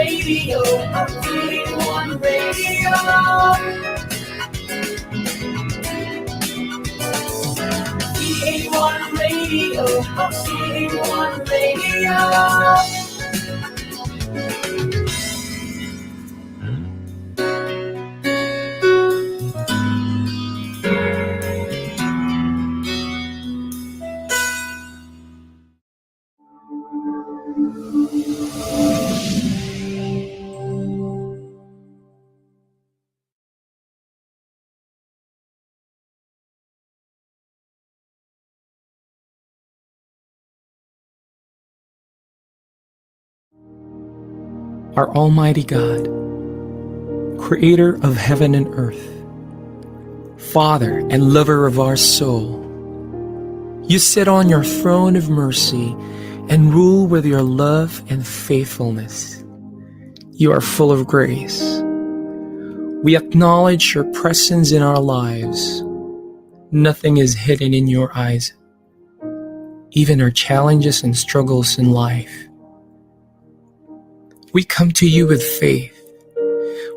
Radio, VA1 Radio. VA1 Radio, VA1 Radio. Our Almighty God, Creator of heaven and earth, Father and lover of our soul, you sit on your throne of mercy and rule with your love and faithfulness. You are full of grace. We acknowledge your presence in our lives. Nothing is hidden in your eyes, even our challenges and struggles in life. We come to you with faith.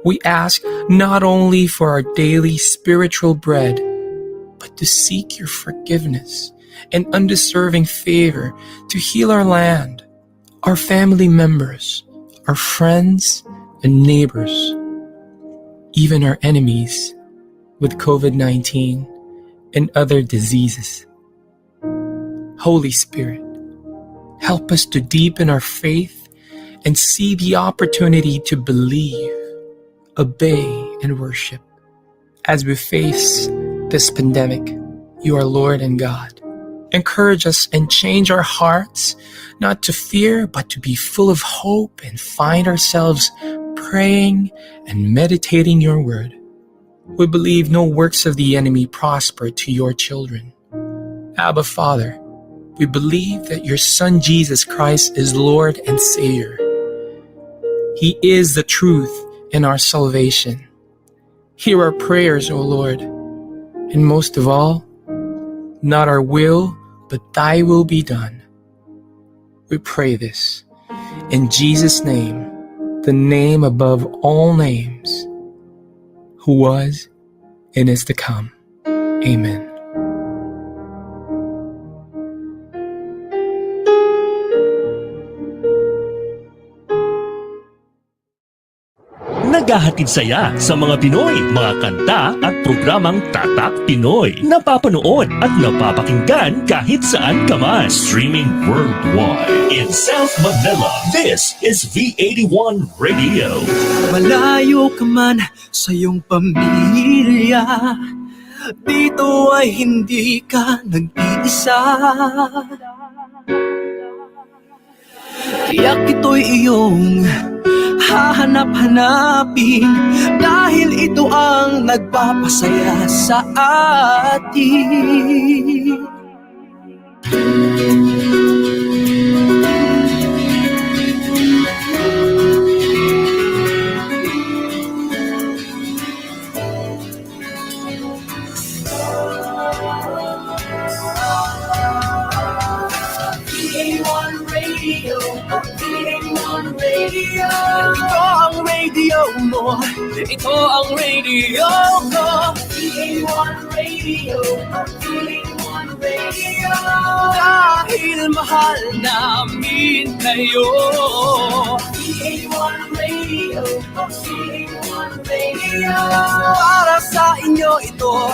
We ask not only for our daily spiritual bread, but to seek your forgiveness and undeserving favor to heal our land, our family members, our friends and neighbors, even our enemies with COVID-19 and other diseases. Holy Spirit, help us to deepen our faith and see the opportunity to believe, obey, and worship. As we face this pandemic, you are Lord and God. Encourage us and change our hearts, not to fear, but to be full of hope and find ourselves praying and meditating your word. We believe no works of the enemy prosper to your children. Abba, Father, we believe that your Son Jesus Christ is Lord and Savior. He is the truth and our salvation. Hear our prayers, O Lord, and most of all, not our will, but thy will be done. We pray this in Jesus' name, the name above all names, who was and is to come. Amen. Naghahatid saya sa mga Pinoy, mga kanta at programang Tatak Pinoy. Napapanood at napapakinggan kahit saan ka man. Streaming worldwide. In South Manila, this is V81 Radio. Malayo ka man sa iyong pamilya, dito ay hindi ka nag-iisa. Tiyak ito'y iyong hahanap-hanapin, dahil ito ang nagpapasaya sa atin. VA1 Radio, VA1 Radio. Ito ang radio mo, ito ang radio ko. VA1 Radio, VA1 Radio. Dahil mahal namin kayo. VA1 Radio, VA1 Radio. Para sa inyo ito,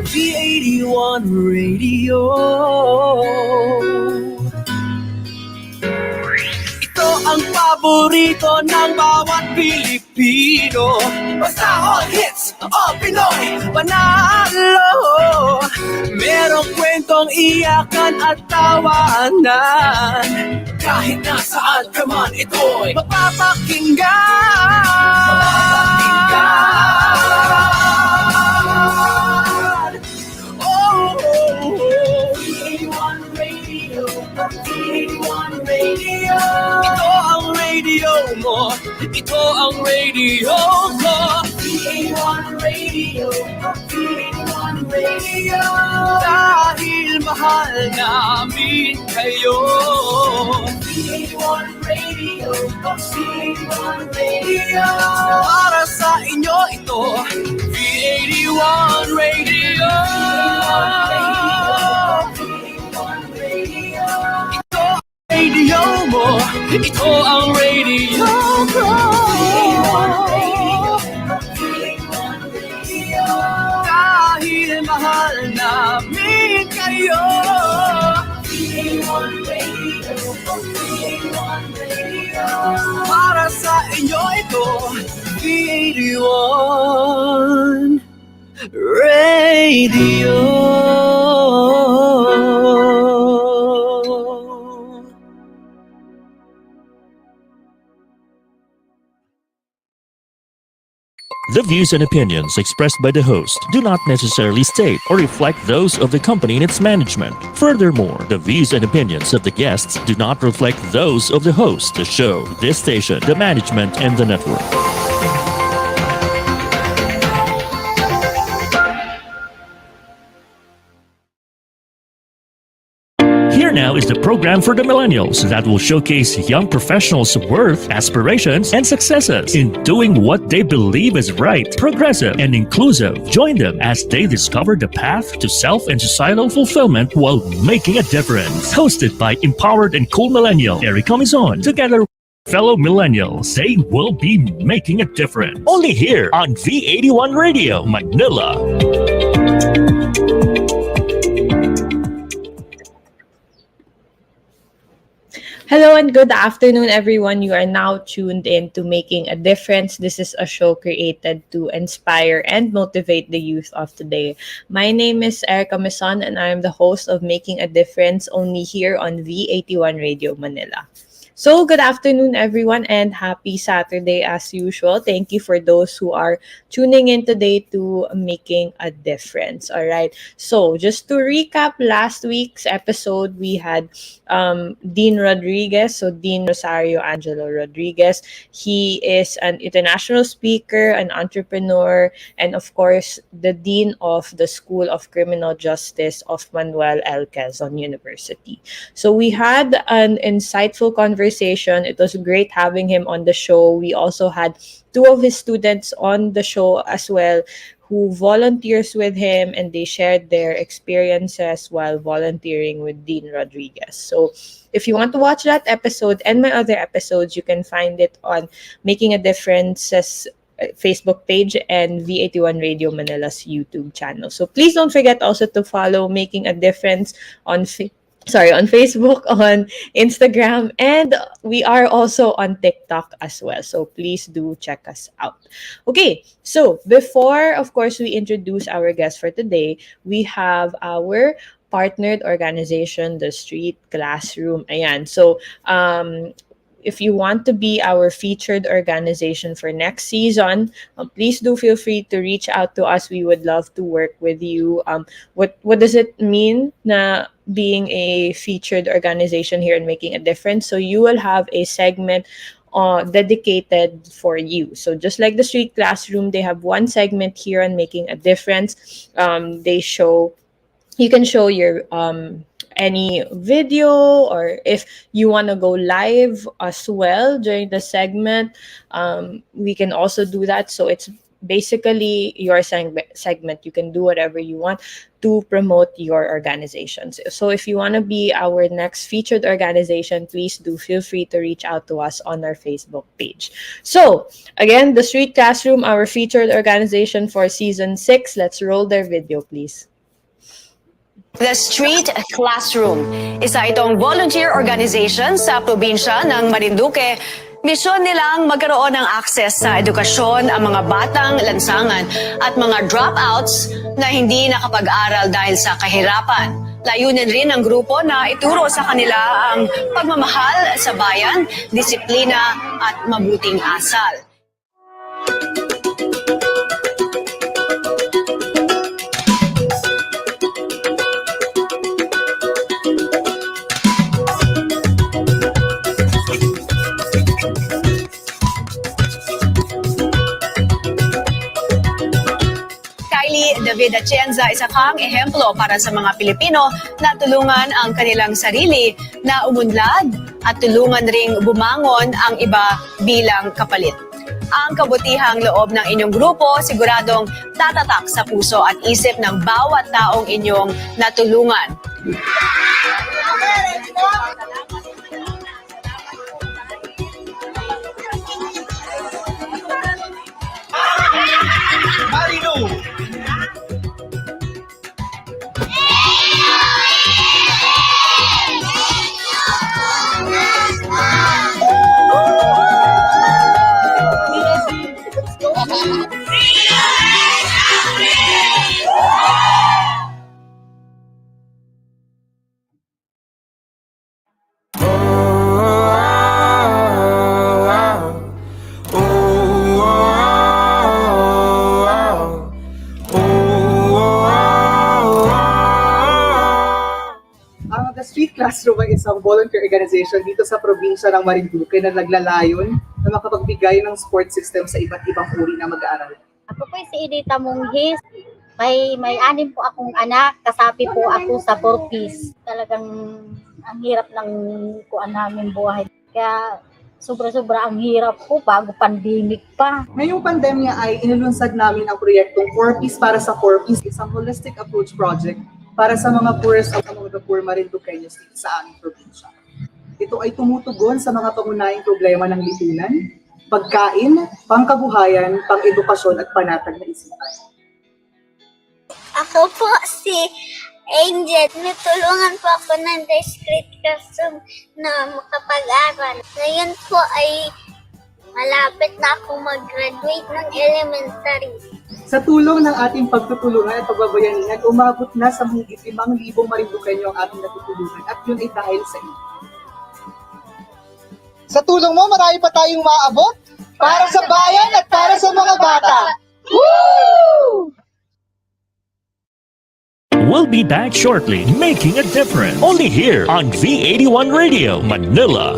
V81 Radio. Ito ang paborito ng bawat Pilipino. Basta all hits, all Pinoy, panalo. Merong kwentong iyakan at tawanan. Kahit nasaan ka man, ito'y mapapakinggan. VA1 Radio, VA1 Radio. Ito ang radio mo, ito ang radio ko. VA1 Radio, VA1 Radio. Dahil mahal namin kayo. V81 Radio, V81 Radio. Para sa inyo ito, V81 Radio. V81 Radio. Ito ang radio mo, ito ang radio ko. V81 Radio. Dahil mahal namin kayo. V81 Radio, V81 Radio. Para sa inyo ito, V81 Radio. The views and opinions expressed by the host do not necessarily state or reflect those of the company and its management. Furthermore, the views and opinions of the guests do not reflect those of the host, the show, this station, the management, and the network. Here now is the program for the millennials that will showcase young professionals' worth, aspirations, and successes in doing what they believe is right, progressive, and inclusive. Join them as they discover the path to self and societal fulfillment while making a difference. Hosted by empowered and cool millennial Erika together with fellow millennials, they will be making a difference. Only here on V81 Radio, Manila. Hello and good afternoon, everyone. You are now tuned in to Making a Difference. This is a show created to inspire and motivate the youth of today. My name is Erika and I am the host of Making a Difference only here on V81 Radio Manila. So, good afternoon, everyone, and happy Saturday as usual. Thank you for those who are tuning in today to Making a Difference. All right. So, just to recap last week's episode, we had Dean Rodriguez. So, Dean Rosario Angelo Rodriguez. He is an international speaker, an entrepreneur, and of course, the Dean of the School of Criminal Justice of Manuel L. Quezon University. So, we had an insightful conversation. It was great having him on the show. We also had two of his students on the show as well who volunteers with him, and they shared their experiences while volunteering with Dean Rodriguez. So if you want to watch that episode and my other episodes, you can find it on Making a Difference's Facebook page and V81 Radio Manila's YouTube channel. So please don't forget also to follow Making a Difference on Facebook, on Instagram, and we are also on TikTok as well. So please do check us out. Okay, so before, of course, we introduce our guest for today, we have our partnered organization, the Street Classroom. Ayan. So, if you want to be our featured organization for next season, please do feel free to reach out to us. We would love to work with you. What does it mean na being a featured organization here and making a difference? So you will have a segment dedicated for you. So just like the Street Classroom, they have one segment here on Making a Difference. You can show your any video, or if you want to go live as well during the segment, we can also do that. So it's basically your segment. You can do whatever you want to promote your organizations. So if you want to be our next featured organization, please do feel free to reach out to us on our Facebook page. So again, the Street Classroom, our featured organization for season 6. Let's roll their video, please. The Street Classroom, isa itong volunteer organization sa probinsya ng Marinduque. Misyon nilang magkaroon ng access sa edukasyon ang mga batang lansangan at mga dropouts na hindi nakapag-aral dahil sa kahirapan. Layunin rin ng grupo na ituro sa kanila ang pagmamahal sa bayan, disiplina at mabuting asal. David Atienza, isa kang ehemplo para sa mga Pilipino na tulungan ang kanilang sarili na umunlad at tulungan ring bumangon ang iba bilang kapalit. Ang kabutihang loob ng inyong grupo siguradong tatatak sa puso at isip ng bawat taong inyong natulungan. Marino! The Street Classroom ay isang volunteer organization dito sa probinsya ng Marinduque na naglalayon na makapagbigay ng support system sa iba't ibang uri ng mag-aaral. Ako po si Edita Monghis. May 6 po akong anak, kasapi po ako sa 4Ps. Talagang ang hirap ng kuan namin buhay. Kaya sobra-sobra ang hirap po bago pandemic pa. Ngayong pandemya ay inulunsad namin ang proyektong 4Ps para sa 4Ps, isang holistic approach project para sa mga poorest at mga poor Marinduqueños dito sa aming probinsya. Ito ay tumutugon sa mga pangunahing problema ng lipunan, pagkain, pangkabuhayan, pang-edukasyon at panatag na isipan. Ako po si Angel. Natulungan po ako ng discrete classroom na makapag-aral. Ngayon po ay malapit na ako mag-graduate ng elementary. Sa tulong ng ating pagtutulungan at pagbabayanihan, umabot na sa higit 5,000 Marinduqueño ang ating natutulungan at yun ay dahil sa inyo. Sa tulong mo, marami pa tayong maabot para sa bayan at para sa mga bata. Woo! We'll be back shortly, making a difference. Only here on V81 Radio, Manila.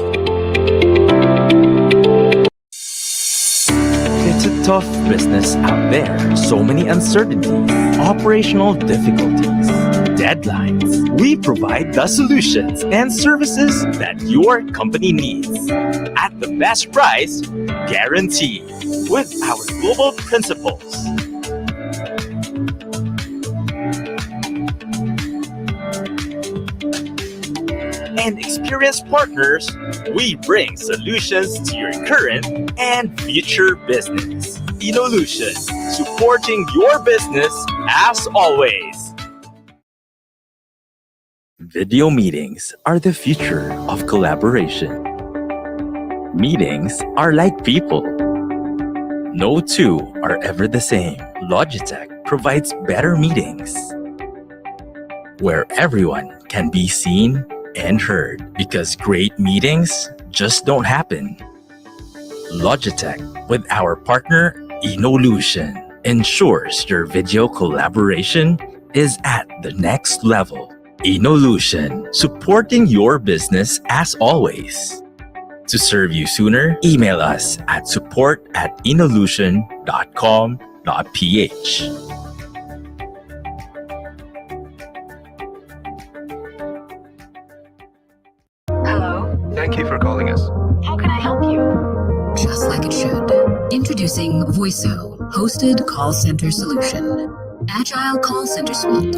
It's a tough business out there. So many uncertainties, operational difficulties, deadlines. We provide the solutions and services that your company needs at the best price, guaranteed, with our global principles. And experienced partners, we bring solutions to your current and future business. Inolution, supporting your business as always. Video meetings are the future of collaboration. Meetings are like people. No two are ever the same. Logitech provides better meetings where everyone can be seen and heard, because great meetings just don't happen. Logitech, with our partner Inolution, ensures your video collaboration is at the next level. Inolution, supporting your business as always. To serve you sooner, email us at support@inolution.com.ph. Thank you for calling us. How can I help you? Just like it should. Introducing Voiso, hosted call center solution. Agile call center suite.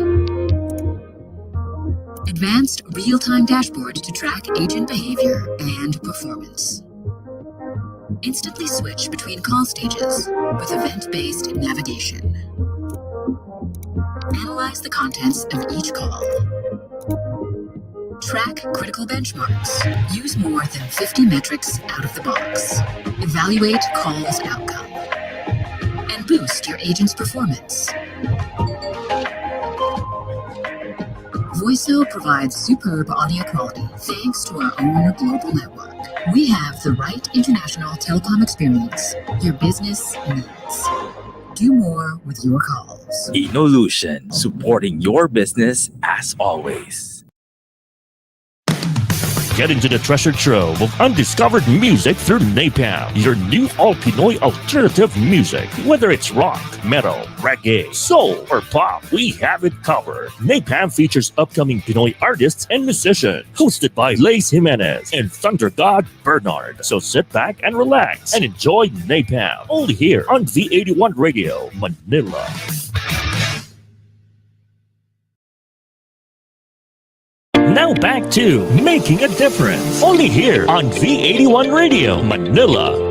Advanced real-time dashboard to track agent behavior and performance. Instantly switch between call stages with event-based navigation. Analyze the contents of each call. Track critical benchmarks. Use more than 50 metrics out of the box. Evaluate calls outcome. And boost your agent's performance. Voiso provides superb audio quality thanks to our own global network. We have the right international telecom experience your business needs. Do more with your calls. Inolution, supporting your business as always. Get into the treasure trove of undiscovered music through Napalm, your new all Pinoy alternative music. Whether it's rock, metal, reggae, soul, or pop, we have it covered. Napalm features upcoming Pinoy artists and musicians, hosted by Lace Jimenez and Thunder God Bernard. So sit back and relax and enjoy Napalm, only here on V81 Radio, Manila. Now back to Making a Difference, only here on V81 Radio, Manila.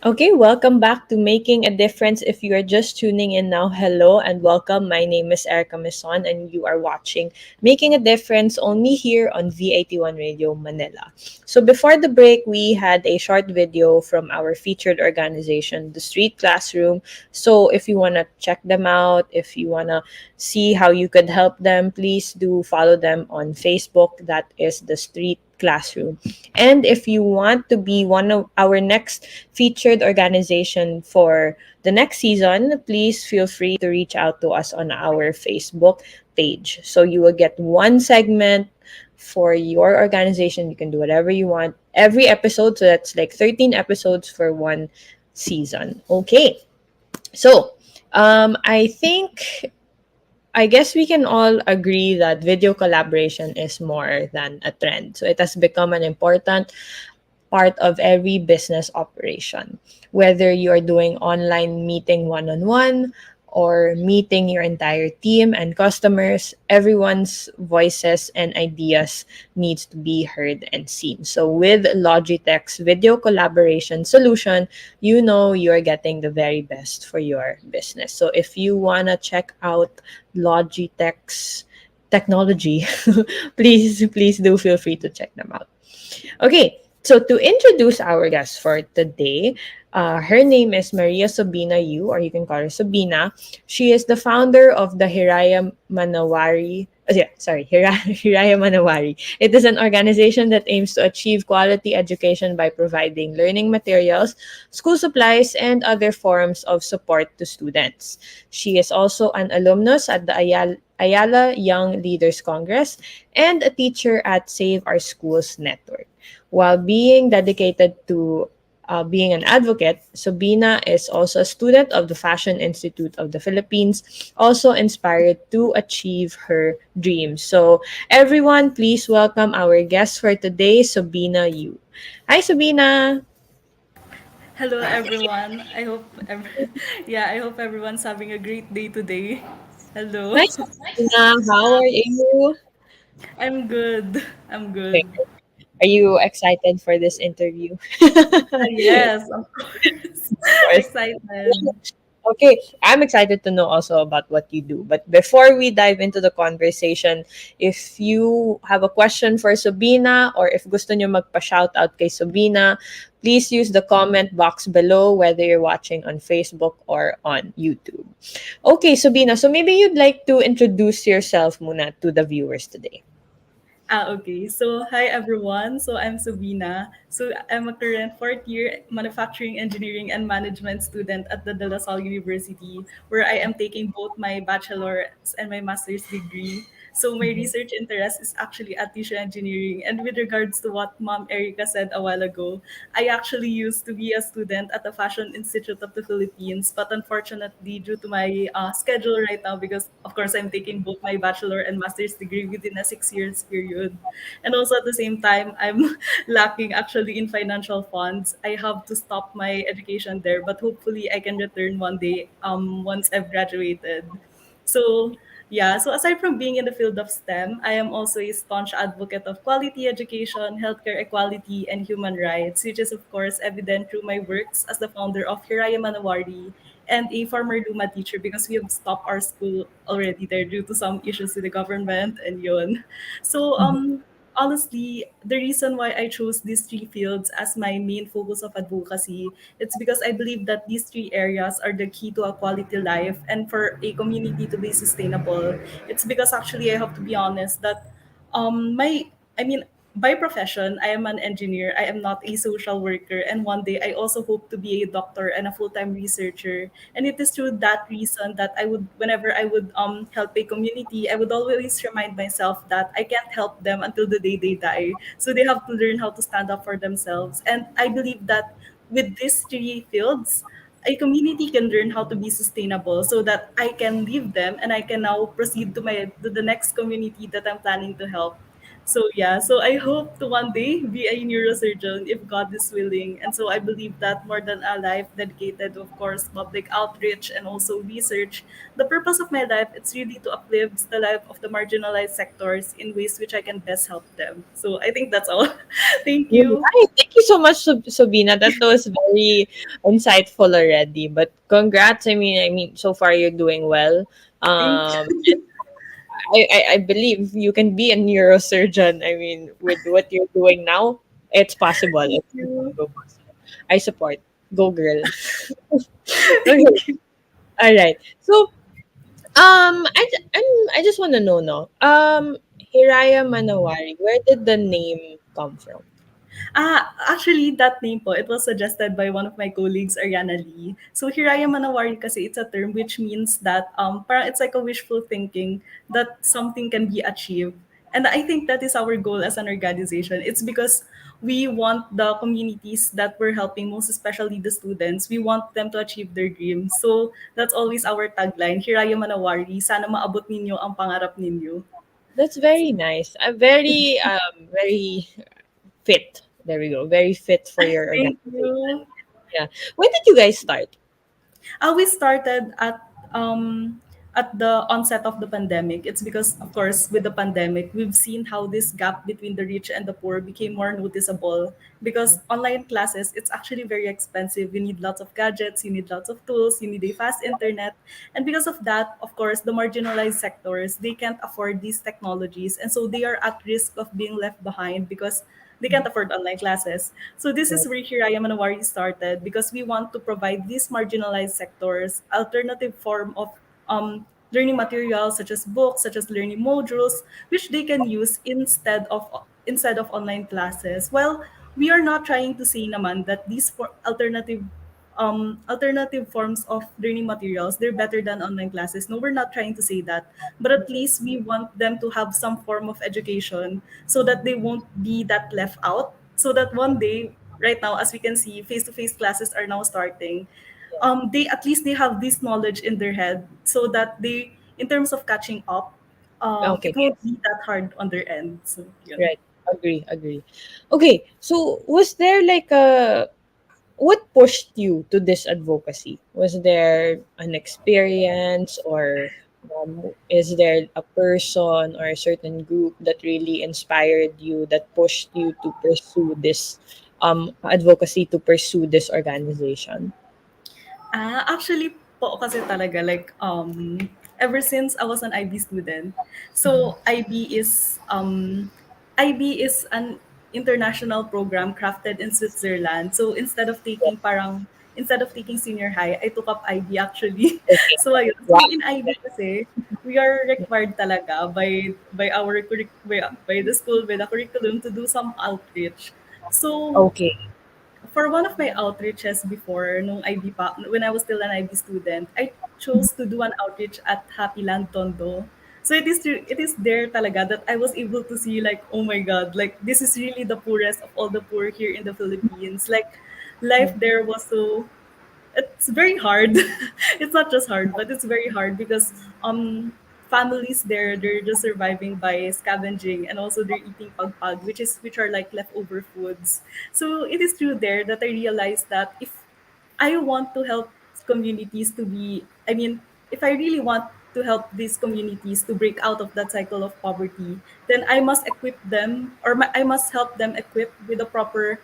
Okay, welcome back to Making a Difference. If you are just tuning in now, hello and welcome. My name is Erika Mison and you are watching Making a Difference only here on V81 Radio Manila. So before the break, we had a short video from our featured organization, the Street Classroom. So if you want to check them out, if you want to see how you could help them, please do follow them on Facebook. That is the Street Classroom. And if you want to be one of our next featured organization for the next season, please feel free to reach out to us on our Facebook page. So you will get one segment for your organization. You can do whatever you want every episode. So that's like 13 episodes for one season. Okay. So I guess we can all agree that video collaboration is more than a trend. So it has become an important part of every business operation. Whether you are doing online meeting one-on-one or meeting your entire team and customers, everyone's voices and ideas needs to be heard and seen. So with Logitech's video collaboration solution, you know you're getting the very best for your business. So if you want to check out Logitech's technology, please do feel free to check them out. Okay, so to introduce our guest for today, her name is Maria Sobina Yu, or you can call her Sobina. She is the founder of the Hiraya Manawari. Hiraya Manawari. It is an organization that aims to achieve quality education by providing learning materials, school supplies, and other forms of support to students. She is also an alumnus at the Ayala Young Leaders Congress and a teacher at Save Our Schools Network. While being dedicated to being an advocate, Sobina is also a student of the Fashion Institute of the Philippines, also inspired to achieve her dreams. So, everyone, please welcome our guest for today, Sobina Yu. Hi, Sobina. Hello everyone. I hope everyone's having a great day today. Hello. Hi, Sobina. How are you? I'm good. I'm Okay. good. Are you excited for this interview? Yes, of course. Of course. Excited. Okay, I'm excited to know also about what you do. But before we dive into the conversation, if you have a question for Sobina or if gusto nyo magpa-shoutout kay Sobina, please use the comment box below whether you're watching on Facebook or on YouTube. Okay, Sobina, so maybe you'd like to introduce yourself muna to the viewers today. Okay. So, hi everyone. So, I'm Sobina. So, I'm a current fourth year manufacturing engineering and management student at the De La Salle University, where I am taking both my bachelor's and my master's degree. So, my research interest is actually at tissue engineering. And with regards to what Mom Erika said a while ago, I actually used to be a student at the Fashion Institute of the Philippines, but unfortunately, due to my schedule right now, because of course I'm taking both my bachelor and master's degree within a 6 years period, and also at the same time I'm lacking actually in financial funds. I have to stop my education there, but hopefully I can return one day once I've graduated. So yeah, so aside from being in the field of STEM, I am also a staunch advocate of quality education, healthcare equality, and human rights, which is of course evident through my works as the founder of Hiraya Manawari and a former Luma teacher because we have stopped our school already there due to some issues with the government and yun. So honestly, the reason why I chose these three fields as my main focus of advocacy, it's because I believe that these three areas are the key to a quality life and for a community to be sustainable. It's because actually I have to be honest that my I mean by profession, I am an engineer. I am not a social worker. And one day, I also hope to be a doctor and a full-time researcher. And it is through that reason that I would, whenever I would help a community, I would always remind myself that I can't help them until the day they die. So they have to learn how to stand up for themselves. And I believe that with these three fields, a community can learn how to be sustainable so that I can leave them and I can now proceed to the next community that I'm planning to help. So yeah, so I hope to one day be a neurosurgeon if God is willing. And so I believe that more than a life dedicated, of course, public outreach and also research, the purpose of my life it's really to uplift the life of the marginalized sectors in ways which I can best help them. So I think that's all. Thank you. Right. Thank you so much, Sobina. That was very insightful already. But congrats. I mean, so far you're doing well. Thank And I believe you can be a neurosurgeon. I mean, with what you're doing now, it's possible. It's you. possible. I support. Go girl. Okay. Thank you. All right. So, I just want to know, no. Hiraya Manawari, where did the name come from? Actually, that name po, it was suggested by one of my colleagues, Ariana Lee. So, Hiraya Manawari kasi it's a term which means that parang it's like a wishful thinking that something can be achieved. And I think that is our goal as an organization. It's because we want the communities that we're helping, most especially the students, we want them to achieve their dreams. So, that's always our tagline, Hiraya Manawari, sana maabot ninyo ang pangarap ninyo. That's very nice. Very fit. There we go. Very fit for your Thank organization. you. Yeah. When did you guys start? We started at the onset of the pandemic. It's because, of course, with the pandemic, we've seen how this gap between the rich and the poor became more noticeable. Because online classes, it's actually very expensive. You need lots of gadgets, you need lots of tools, you need a fast internet, and because of that, of course, the marginalized sectors they can't afford these technologies, and so they are at risk of being left behind because they can't afford online classes. So this is Right. where Hiraya Manawari started because we want to provide these marginalized sectors alternative form of learning materials such as books, such as learning modules, which they can use instead of online classes. Well, we are not trying to say naman that these alternative forms of learning materials they're better than online classes. No, we're not trying to say that, but at least we want them to have some form of education so that they won't be that left out, so that one day, right now, as we can see, face-to-face classes are now starting. They at least they have this knowledge in their head so that they, in terms of catching up, Okay. it won't be that hard on their end. So yun. Right. Agree. Agree. Okay. So, was there like a what pushed you to this advocacy? Was there an experience, or is there a person or a certain group that really inspired you, that pushed you to pursue this advocacy, to pursue this organization? Actually po kasi talaga like ever since I was an IB student. So IB is an international program crafted in Switzerland. So instead of taking senior high, I took up IB actually. Okay. So ayun. Wow. So in IB kasi we are required talaga by the school, by the curriculum to do some outreach. So Okay. for one of my outreaches before, when I was still an IB student, I chose to do an outreach at Happy Land Tondo. So it is there talaga that I was able to see like, oh my God, like this is really the poorest of all the poor here in the Philippines. Like life there was so, it's very hard. It's not just hard, but it's very hard because families there they're just surviving by scavenging, and also they're eating pagpag, which are like leftover foods. So it is through there that I realized that if I want to help communities to be, I mean, if I really want to help these communities to break out of that cycle of poverty, then I must equip them, I must help them equip with the proper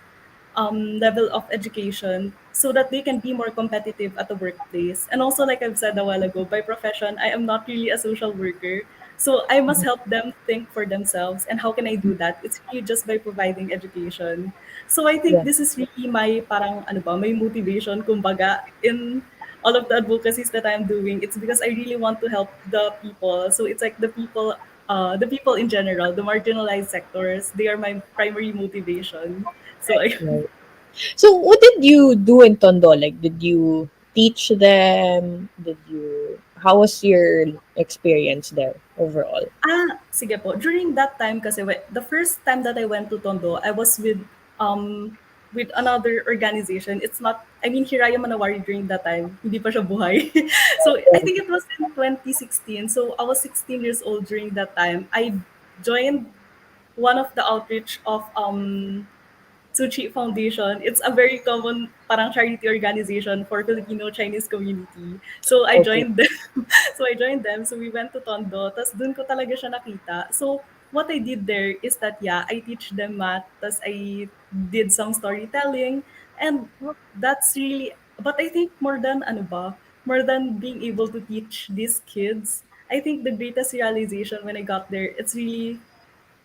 level of education so that they can be more competitive at the workplace. And also, like I've said a while ago, by profession, I am not really a social worker. So I must help them think for themselves. And how can I do that? It's really just by providing education. So I think Yeah. this is really my parang ano ba, my motivation kumbaga in all of the advocacies that I'm doing. It's because I really want to help the people. So it's like the people the people in general, the marginalized sectors. They are my primary motivation. So I, Right. So, what did you do in Tondo? Like, did you teach them? How was your experience there overall? sige po. During that time kasi, the first time that I went to Tondo, I was with another organization. It's not, I mean, Hiraya Manawari during that time. Hindi pa siya buhay. So, I think it was in 2016. So, I was 16 years old during that time. I joined one of the outreach of Suchi Foundation. It's a very common parang charity organization for Filipino Chinese community. So I Okay. joined them. So I joined them. So we went to Tondo. Tapos dun ko talaga siya nakita. So what I did there is that, yeah, I teach them math. Tapos I did some storytelling. And that's really, but I think more than ano ba, more than being able to teach these kids, I think the greatest realization when I got there, it's really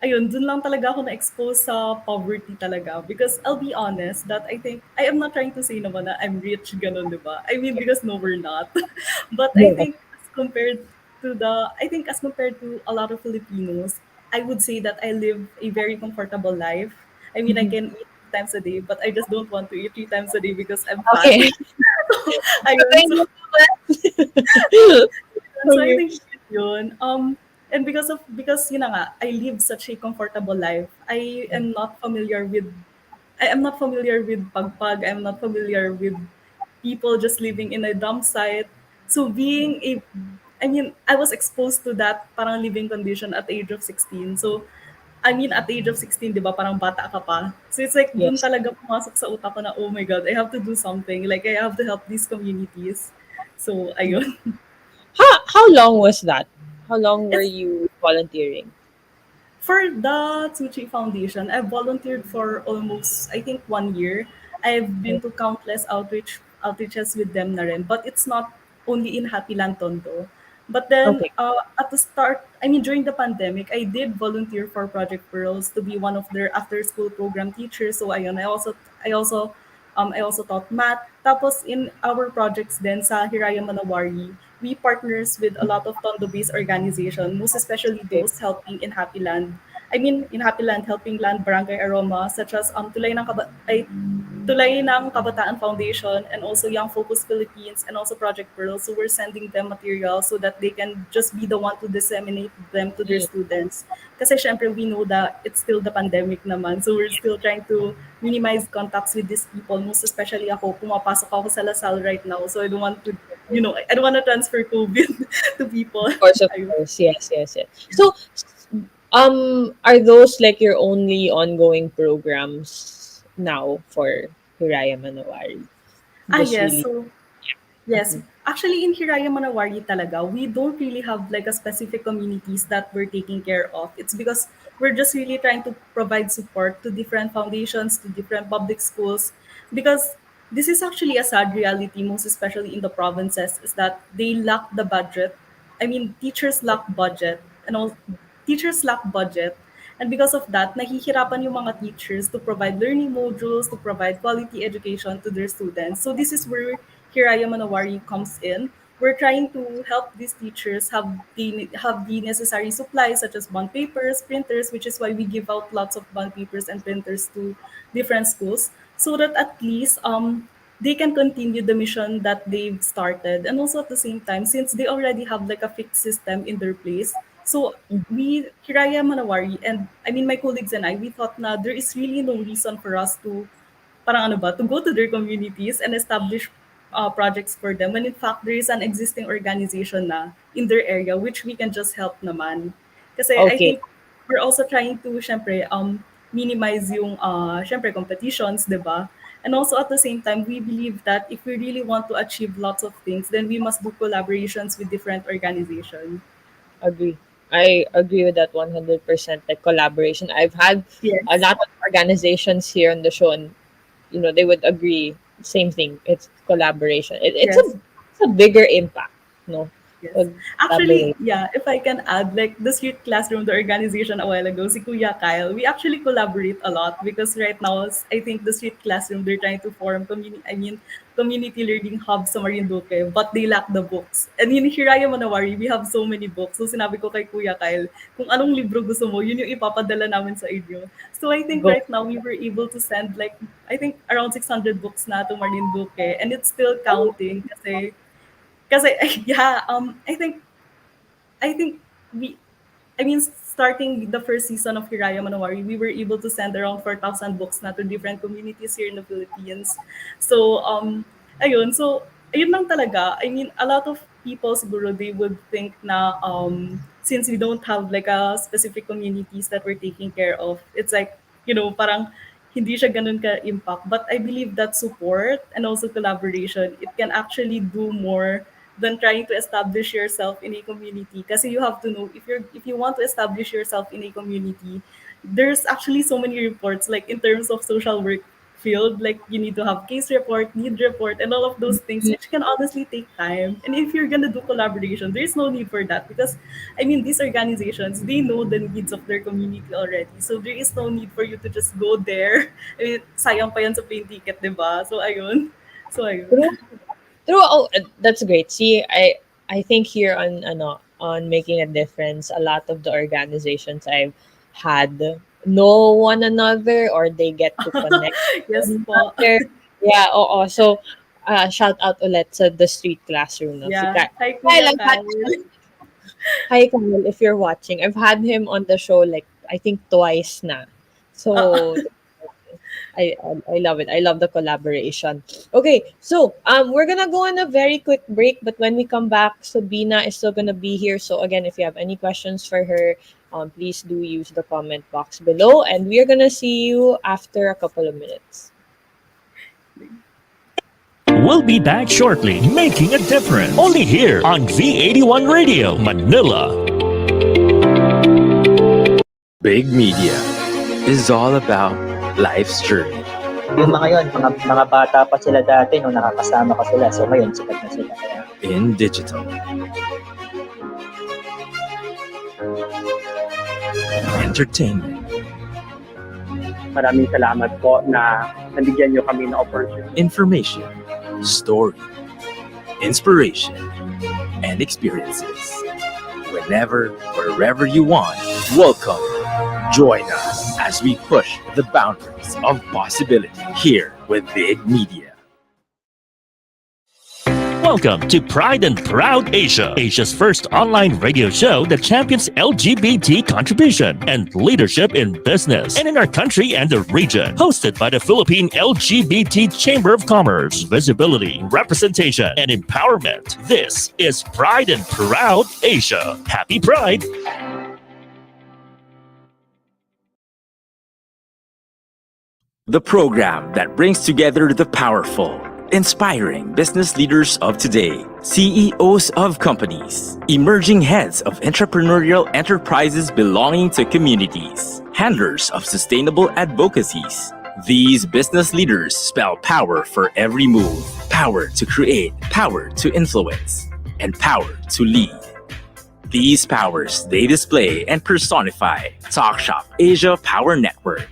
ayun, dun lang talaga ako na-expose sa poverty talaga. Because I'll be honest that I think, I am not trying to say naman na I'm rich, ganun, di ba? I mean, because no, we're not. But I Yeah. think I think as compared to a lot of Filipinos, I would say that I live a very comfortable life. I mean, I Mhm. can eat 3 times a day, but I just don't want to eat 3 times a day because I'm fat. Okay. Ayun, Thank so you so so I much. think yun. And because yun na nga, I live such a comfortable life. I am not familiar with pagpag. I'm not familiar with people just living in a dump site. So I mean, I was exposed to that parang living condition at the age of 16. So, I mean, at the age of 16, di ba, parang bata ka pa. So it's like, dun Yes. talaga pumasok sa utak ko na, oh my God, I have to do something. Like, I have to help these communities. So, ayun. How long was that? How long were It's you volunteering? For the Tsuchi Foundation, I've volunteered for almost, I think, 1 year. I've been to countless outreaches with them na rin, but it's not only in Happy Land Tondo. But then, Okay. at the start, I mean, during the pandemic, I did volunteer for Project Pearls to be one of their after-school program teachers. So, ayun, I also taught math. Tapos in our projects then sa Hiraya Manawari, we partners with a lot of Tondo-based organization, most especially Okay. those helping in Happy Land. I mean, in Happy Land, helping land barangay aroma, such as Tulay ng Kabataan Foundation and also Young Focus Philippines and also Project Pearl. So we're sending them materials so that they can just be the one to disseminate them to their Mm. students. Kasi syempre we know that it's still the pandemic naman. So we're still trying to minimize contacts with these people. Most especially ako, pumapasok ako sa Lasal right now. So I don't want to, I don't want to transfer COVID to people. Of Ayun. course. Yes, yes, yes. So, are those like your only ongoing programs now for Hiraya Manawari? Just Yes. really. So yes. Okay. Actually, in Hiraya Manawari talaga, we don't really have like a specific communities that we're taking care of. It's because we're just really trying to provide support to different foundations, to different public schools. Because this is actually a sad reality, most especially in the provinces, is that they lack the budget. I mean, teachers lack budget. And because of that, nahihirapan yung mga teachers to provide learning modules, to provide quality education to their students. So this is where Hiraya Manawari comes in. We're trying to help these teachers have the necessary supplies such as bond papers, printers, which is why we give out lots of bond papers and printers to different schools so that at least they can continue the mission that they've started. And also at the same time, since they already have like a fixed system in their place, so Hiraya Manawari, and I mean my colleagues and I, we thought na there is really no reason for us to parang ano ba, to go to their communities and establish projects for them when in fact there is an existing organization na in their area which we can just help naman. Kasi I Okay. think we're also trying to syempre minimize yung syempre competitions, 'di ba? And also at the same time, we believe that if we really want to achieve lots of things, then we must do collaborations with different organizations. Agree. I agree with that 100%. Like collaboration. I've had a Yes. lot of organizations here on the show, and they would agree. Same thing. It's collaboration. It's Yes. a bigger impact. No. Yes. Actually, yeah, if I can add, like the Street Classroom, the organization a while ago, si Kuya Kyle, we actually collaborate a lot because right now, I think the Street Classroom, they're trying to form community learning hubs sa Marinduque, but they lack the books. And in Hiraya Manawari, we have so many books. So sinabi ko kay Kuya Kyle, kung anong libro gusto mo, yun yung ipapadala namin sa inyo. So I think right now, we were able to send like, I think around 600 books na to Marinduque, and it's still counting kasi yeah, I think we starting the first season of Hiraya Manawari, we were able to send around 4,000 books na to different communities here in the Philippines. So, ayun. So, ayun lang talaga. I mean, a lot of people siguro, they would think na since we don't have like a specific communities that we're taking care of, it's like, parang hindi siya ganun ka-impact. But I believe that support and also collaboration, it can actually do more than trying to establish yourself in a community. Kasi you have to know, if you want to establish yourself in a community, there's actually so many reports, like in terms of social work field, like you need to have case report, need report, and all of those things, which can honestly take time. And if you're gonna do collaboration, there's no need for that because, these organizations, they know the needs of their community already. So there is no need for you to just go there. Sayang pa yan sa plane ticket, diba? So ayun. True. Oh, that's great. See, I think here on making a difference, a lot of the organizations I've had know one another or they get to connect. Yes with po. other. Yeah, oo. So, shout out ulit sa the Street Classroom. No? Yeah. Si Hi, Kyle, Kuya Kyle. Hi, Kyle, if you're watching. I've had him on the show like, I think twice na. So, I love it. I love the collaboration. Okay, so we're gonna go on a very quick break, but when we come back, Sabina is still gonna be here. So again, if you have any questions for her, please do use the comment box below, and we are gonna see you after a couple of minutes. We'll be back shortly, making a difference. Only here on V81 Radio, Manila. Big Media is all about life's journey. Yung mga yun, mga bata pa sila dati nung nakakasama ko sila. So ngayon, sikat na sila. In digital. Entertainment. Maraming salamat po na nabigyan niyo kami ng opportunity. Information. Story. Inspiration. And experiences. Whenever, wherever you want, welcome. Join us as we push the boundaries of possibility here with Big Media. Welcome to Pride and Proud Asia, Asia's first online radio show that champions LGBT contribution and leadership in business and in our country and the region. Hosted by the Philippine LGBT Chamber of Commerce, Visibility, Representation, and Empowerment. This is Pride and Proud Asia. Happy Pride! The program that brings together the powerful, inspiring business leaders of today, CEOs of companies, emerging heads of entrepreneurial enterprises belonging to communities, handlers of sustainable advocacies. These business leaders spell power for every move, power to create, power to influence, and power to lead. These powers they display and personify Talk Shop Asia Power Network,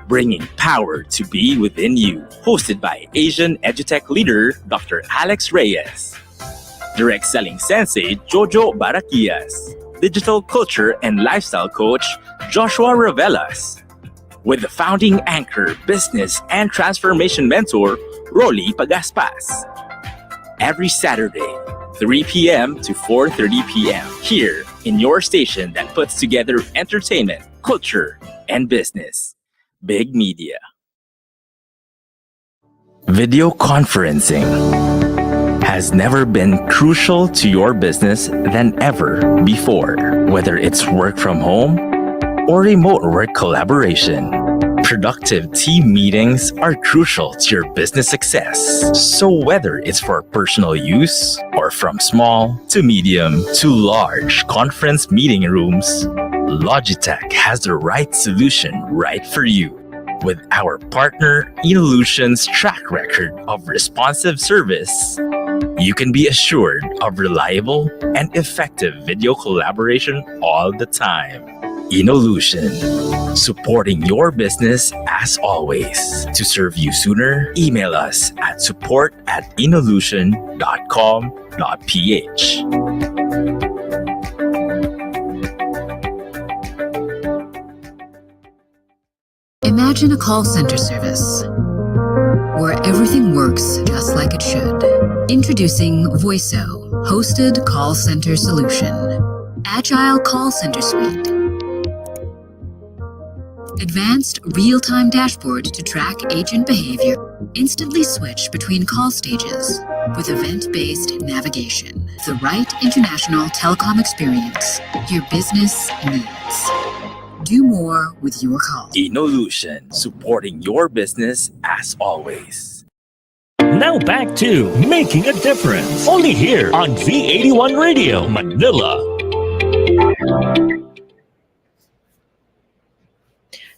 bringing power to be within you. Hosted by Asian EduTech leader Dr. Alex Reyes, direct selling sensei Jojo Barakias, digital culture and lifestyle coach Joshua Ravelas, with the founding anchor, business and transformation mentor Rolly Pagaspas. Every Saturday, 3 p.m. to 4:30 p.m. here in your station that puts together entertainment, culture, and business. Big Media. Video conferencing has never been crucial to your business than ever before, whether it's work from home or remote work collaboration. Productive team meetings are crucial to your business success. So whether it's for personal use or from small to medium to large conference meeting rooms, Logitech has the right solution right for you. With our partner Evolution's track record of responsive service, you can be assured of reliable and effective video collaboration all the time. Inolution, supporting your business as always. To serve you sooner, email us at support@inolution.com.ph. Imagine a call center service where everything works just like it should. Introducing Voiso, hosted call center solution. Agile call center suite. Advanced real-time dashboard to track agent behavior. Instantly switch between call stages with event-based navigation. The right international telecom experience your business needs. Do more with your call. Inolution, supporting your business as always. Now back to Making a Difference, only here on V81 Radio, Manila.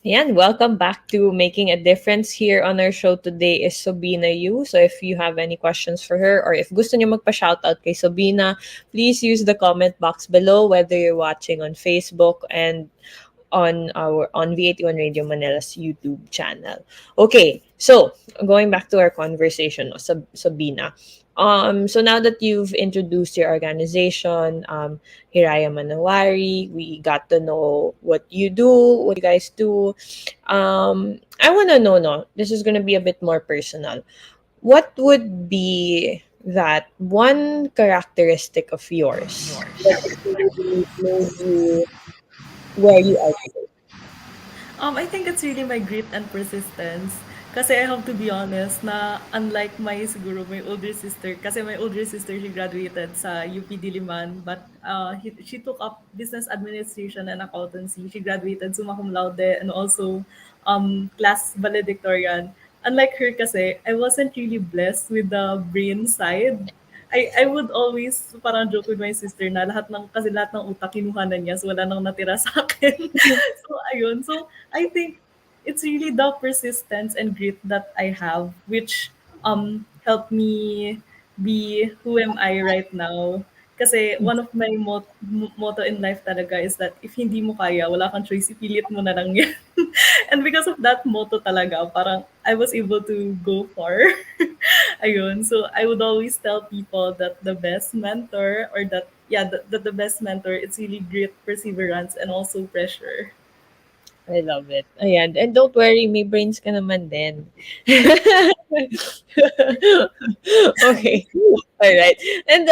Ayan, welcome back to Making a Difference. Here on our show today is Sobina Yu. So if you have any questions for her or if gusto niyo magpa-shoutout kay Sobina, please use the comment box below, whether you're watching on Facebook and on V81 Radio Manila's YouTube channel. Okay, so going back to our conversation, no, Sabina. So now that you've introduced your organization, Hiraya Manawari, we got to know what you do, what you guys do. I want to know, no, this is going to be a bit more personal. What would be that one characteristic of yours that made you where you are today? I think it's really my grit and persistence. Kasi I have to be honest na unlike my older sister, kasi my older sister, she graduated sa UP Diliman, but she took up business administration and accountancy. She graduated summa cum laude and also class valedictorian. Unlike her kasi, I wasn't really blessed with the brain side. I would always parang joke with my sister na lahat ng utak kinuha na niya, so wala nang natira sa akin. So ayun. So I think it's really the persistence and grit that I have which helped me be who am I right now. Kasi one of my motto in life talaga is that if hindi mo kaya, wala kang choice, ipilit mo na lang yan. And because of that motto talaga, parang I was able to go far. Ayun. So I would always tell people that the best mentor or that yeah, that the best mentor, it's really grit, perseverance, and also pressure. I love it. Ayan. And don't worry, may brains ka naman din. Okay. All right. And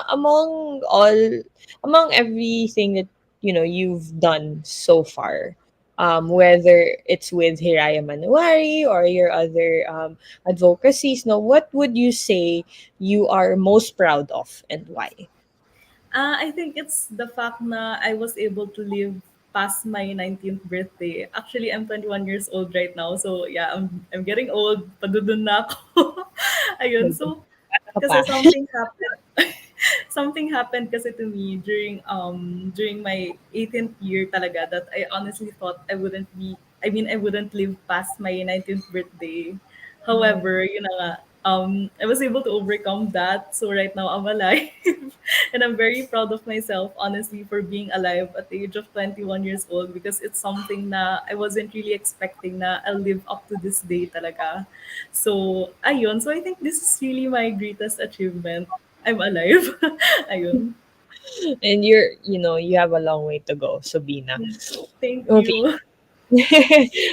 among everything that you've done so far, whether it's with Hiraya Manawari or your other advocacies, now what would you say you are most proud of and why? I think it's the fact na I was able to live past my 19th birthday. Actually, I'm 21 years old right now. So, yeah, I'm getting old. Padudun na ako. Ayun. So, Ka pa. kasi something happened. Something happened kasi to me during my 18th year talaga that I honestly thought I wouldn't live past my 19th birthday. However, yun na nga, I was able to overcome that. So right now I'm alive. And I'm very proud of myself, honestly, for being alive at the age of 21 years old because it's something na I wasn't really expecting na I'll live up to this day talaga. So, ayun. So I think this is really my greatest achievement. I'm alive. Ayun. And you have a long way to go, Sabina. Thank Okay. you.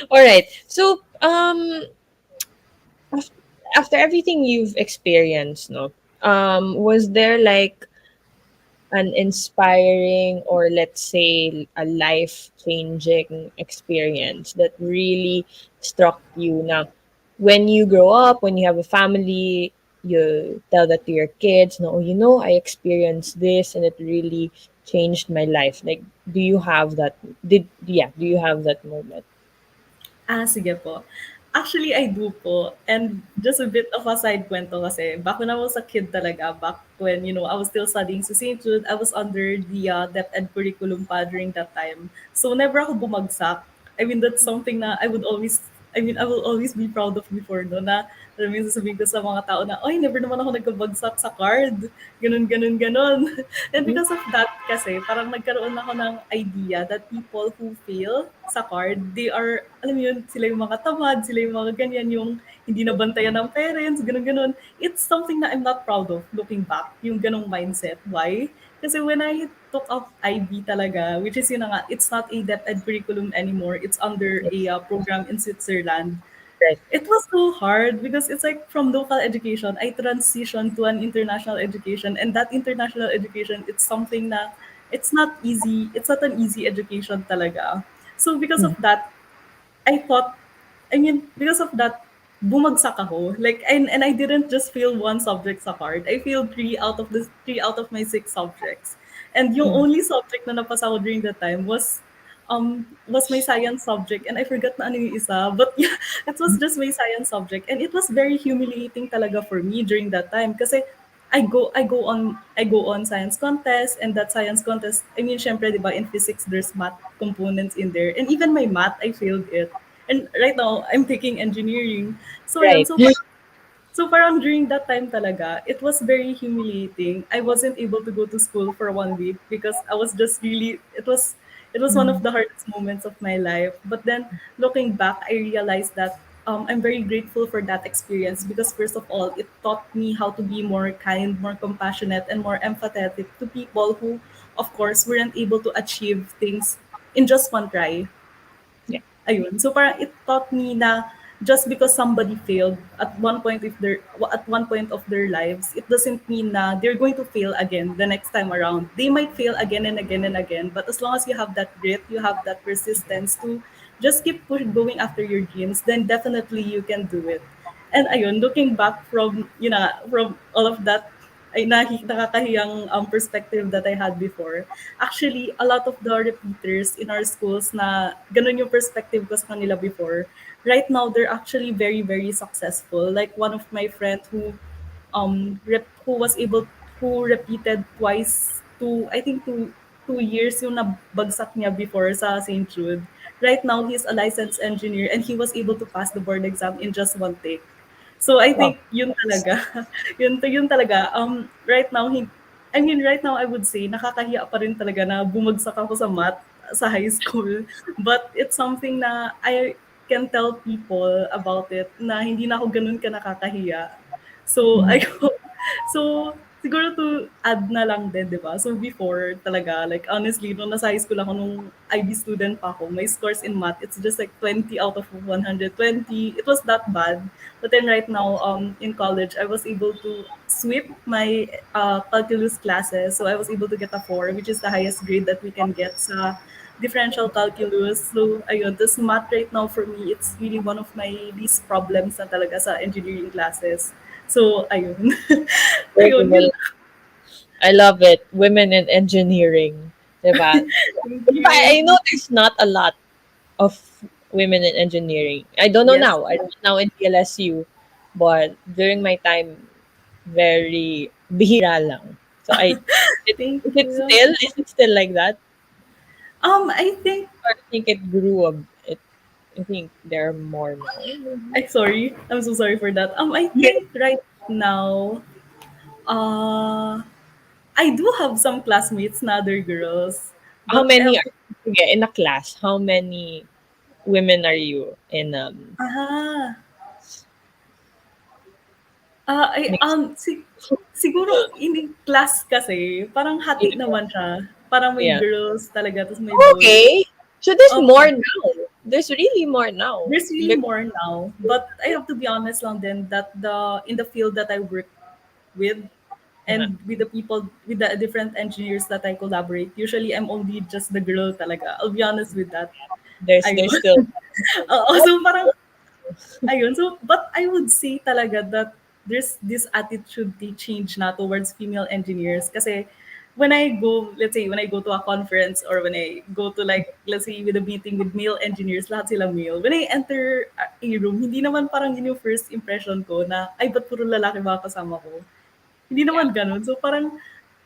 All right. So, after everything you've experienced, no, was there like an inspiring or let's say a life changing experience that really struck you now when you grow up, when you have a family, you tell that to your kids, no, I experienced this and it really changed my life. Like, do you have that? Do you have that moment? Sige po. Actually, I do po. And just a bit of a side kwento kasi back when I was a kid talaga, back when, I was still studying sa St. Jude, I was under the DepEd Ed curriculum pa during that time. So, never ako bumagsak. I mean, that's something na I would always I mean, I will always be proud of before, no, na alam mo yung sasabihin ko sa mga tao na, ay, never naman ako nagkabagsak sa card. Ganun, ganun, ganun. And because of that kasi, parang nagkaroon ako ng idea that people who fail sa card, they are, alam mo yun, sila yung mga tamad, sila yung mga ganyan, yung hindi nabantayan ng parents, ganun, ganun. It's something na I'm not proud of looking back, yung ganong mindset. Why? Kasi when I took up IB talaga, which is yun na nga, it's not a DepEd curriculum anymore. It's under a program in Switzerland. Right. It was so hard because it's like from local education, I transitioned to an international education. And that international education, it's something na, it's not easy. It's not an easy education talaga. So because of that, I thought, I mean, because of that, bumagsak ako. Like, and I didn't just fail one subject sa card. I failed three out of my six subjects. And yung only subject na napasa ko during that time was my science subject, and I forgot na ano yung isa. But yeah, it was just my science subject. And it was very humiliating talaga for me during that time. Kasi I go on science contest, and that science contest, I mean, syempre, di ba, in physics there's math components in there, and even my math I failed it. And right now I'm taking engineering. So yun, Right. so parang during that time talaga, it was very humiliating. I wasn't able to go to school for 1 week because I was just really it was one of the hardest moments of my life. But then looking back, I realized that I'm very grateful for that experience because first of all, it taught me how to be more kind, more compassionate, and more empathetic to people who, of course, weren't able to achieve things in just one try. Yeah. Ayun. So parang it taught me na just because somebody failed at one point of their lives, it doesn't mean na they're going to fail again the next time around. They might fail again and again and again, but as long as you have that grit, you have that persistence to just keep going after your dreams, then definitely you can do it. And ayun, looking back from all of that ay nakakahiyang perspective that I had before. Actually, a lot of the repeaters in our schools na ganun yung perspective ko sa kanila before, right now they're actually very, very successful. Like one of my friend who was able who repeated twice, I think 2 years yung nabagsak niya before sa St. Jude. Right now, he's a licensed engineer and he was able to pass the board exam in just one take. So I Wow. think yun talaga, yun talaga. I mean, right now I would say nakakahiya pa rin talaga na bumagsak ako sa math sa high school. But it's something na I can tell people about it na hindi na ako ganun ka nakakahiya. So I so siguro to add na lang din, 'di ba? So before talaga, like honestly, nung nasa high school ako, nung IB student pa ako, my scores in math, it's just like 20 out of 120. It was that bad. But then right now, in college, I was able to sweep my calculus classes. So I was able to get a 4, which is the highest grade that we can get sa differential calculus. So ayun, this math right now for me, it's really one of my least problems na talaga sa engineering classes. So ayun. Ayun, yun. Well, I love it. Women in engineering. Diba? Thank I you. know there's not a lot of women in engineering. I don't know Yes. now. I don't know now in PLSU. But during my time, very bihira lang. So Thank you. is it still like that? I think Or I think it grew a it I think there are more now. sorry. I'm so sorry for that. I Yeah. think right now, uh, I do have some classmates na other girls, How but I many have are to. in a class? How many women are you in Ah, mixed? siguro in class kasi, parang hati naman siya. Parang may Yeah. girls talaga, tapos may boys. Okay. So there's more Opo. now. There's really more now. There's really more now, but I have to be honest lang din that in the field that I work with Uh-huh. and with the people, with the different engineers that I collaborate, usually I'm only just the girl talaga. I'll be honest with that. There's Ayun. still So parang ayun. So, but I would say talaga that there's this attitude change na towards female engineers. Kasi when I go, let's say, when I go to a conference or when I go to like, let's say, with a meeting with male engineers, lahat sila male. When I enter a room, hindi naman parang yun yung first impression ko na, ay, ba't puro lalaki ba kasama ko? Hindi yeah. naman ganun. So parang,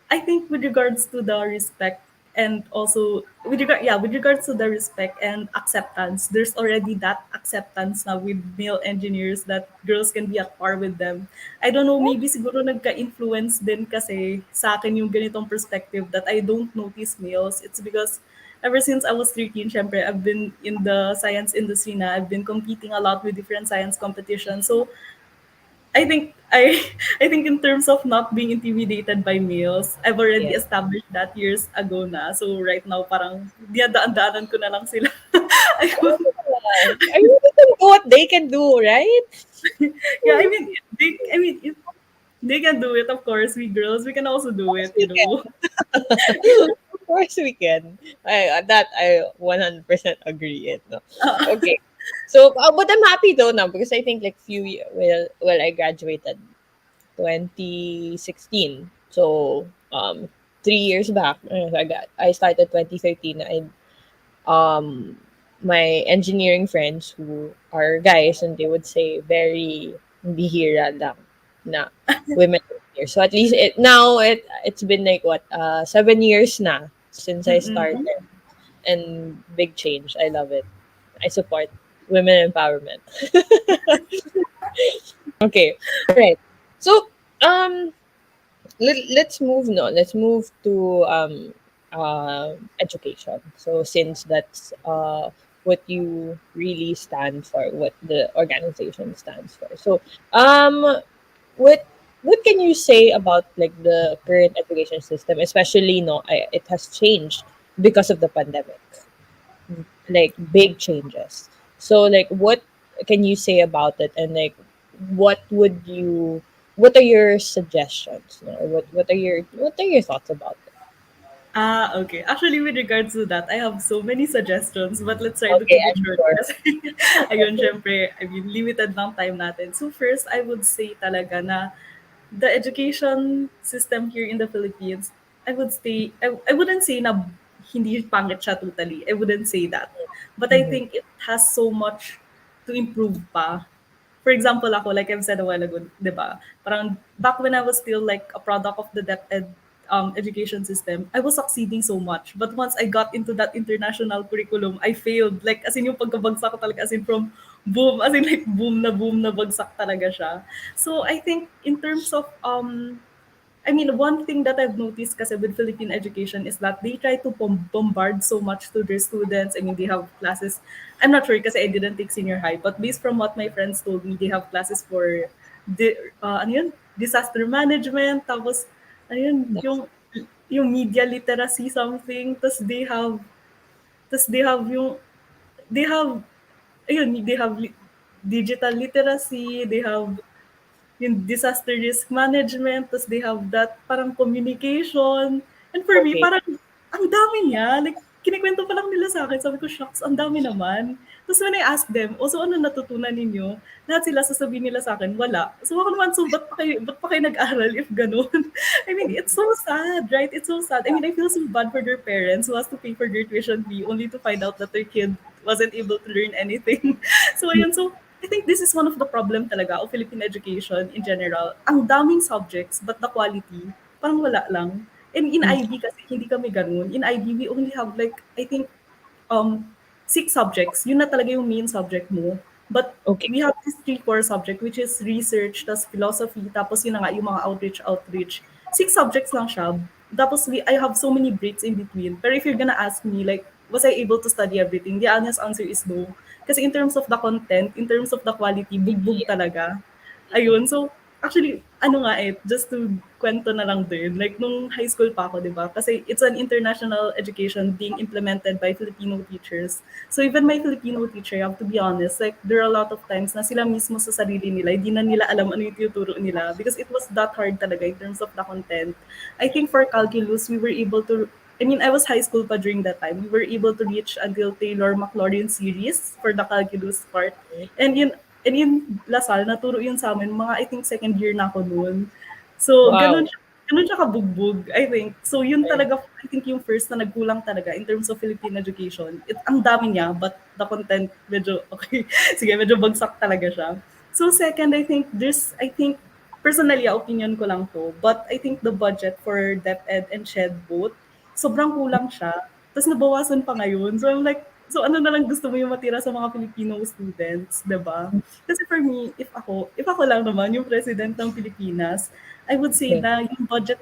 I think with regards to the respect and also with regards to the respect and acceptance, there's already that acceptance now with male engineers that girls can be at par with them. I don't know, maybe siguro nagka-influence din kasi sa akin yung ganitong perspective that I don't notice males. It's because ever since I was 13, syempre, I've been in the science industry na. I've been competing a lot with different science competitions. So I think I think in terms of not being intimidated by males, I've already Yeah. established that years ago na. So right now parang dinadaan-daanan ko na lang sila. Ayun. I mean, they can do what they can do, right? Yeah, I mean if they can do it, of course, we girls, we can also do it, you We know. can. Of course we can. I 100% agree it. No? Okay. So, but I'm happy though now because I think like well, I graduated 2016. So, 3 years back, I started 2013. My engineering friends who are guys and they would say very bihira lang na women engineers. So at least it's been like what 7 years na since I started, Mm-mm. and big change. I love it. I support women empowerment. Okay. All right. So let's move no. Let's move to education. So since that's what you really stand for, what the organization stands for. So what what can you say about like the current education system, especially it has changed because of the pandemic, like big changes. So like what can you say about it, and like what would you what are your suggestions, what are your thoughts about it? Okay. Actually, with regards to that, I have so many suggestions, but let's try to Okay, keep it I'm short sure. kasi ayun, syempre, I mean, limited lang time natin. So first, I would say talaga na the education system here in the Philippines, I wouldn't say na hindi pangit siya totally. I wouldn't say that. But I Mhm. think it has so much to improve pa. For example, ako, like I've said a while ago, di ba? Parang back when I was still like a product of the DepEd education system, I was succeeding so much. But once I got into that international curriculum, I failed. Like, as in yung pagkabagsak ko talaga, as in from boom, as in like boom na bagsak talaga siya. So I think in terms of I mean, one thing that I've noticed kasi with Philippine education is that they try to bombard so much to their students. I mean, they have classes. I'm not sure kasi I didn't take senior high, but based from what my friends told me, they have classes for ano yun? Disaster management, tapos ano yun, yung media literacy something, tapos they have ayun, they have digital literacy, they have yung disaster risk management, tapos they have that parang communication. And for me, Okay. parang ang dami niya. Like, kinikwento pa lang nila sa akin. Sabi ko, shucks, ang dami naman. Tapos when I ask them, so ano natutunan ninyo? Lahat sila sasabihin nila sa akin, wala. So ako naman, so ba't pa kayo nag-aral if ganun? I mean, it's so sad, right? It's so sad. I mean, I feel so bad for their parents who has to pay for their tuition fee only to find out that their kid wasn't able to learn anything. So ayun, so I think this is one of the problem talaga of Philippine education in general. Ang daming subjects, but the quality, parang wala lang. And in IB kasi, hindi kami ganun. In IB, we only have like, I think, um, 6 subjects. Yun na talaga yung main subject mo. But Okay. we have this 3 core subject, which is research, tas philosophy, tapos yun na nga, yung mga outreach. 6 subjects lang siya. Tapos I have so many breaks in between. Pero if you're gonna ask me, like, was I able to study everything? The honest answer is no. Kasi in terms of the content, in terms of the quality, bugbog talaga. Ayun, so actually, ano nga just to kwento na lang din, like nung high school pa ako, di ba? Kasi it's an international education being implemented by Filipino teachers. So even my Filipino teacher, I have to be honest, like there are a lot of times na sila mismo sa sarili nila, hindi na nila alam ano yung tinuturo nila because it was that hard talaga in terms of the content. I think for calculus, we were able to I mean, I was high school pa during that time. We were able to reach until Taylor Maclaurin series for the calculus part. And yun, and in Lasal, naturo yun sa amin, mga I think second year na ako noon. So, Wow. ganun siya kabugbog, I think. So, yun talaga, I think yung first na nagkulang talaga in terms of Philippine education. Ang dami niya, but the content, medyo, okay, sige, medyo bagsak talaga siya. So, second, I think, personally, opinion ko lang to, but I think the budget for DepEd and SHED both sobrang kulang siya. Tapos nabawasan pa ngayon. So I'm like, so ano na lang gusto mo yung matira sa mga Filipino students, 'di ba? Kasi for me, if ako lang naman yung president ng Pilipinas, I would say Okay. na yung budget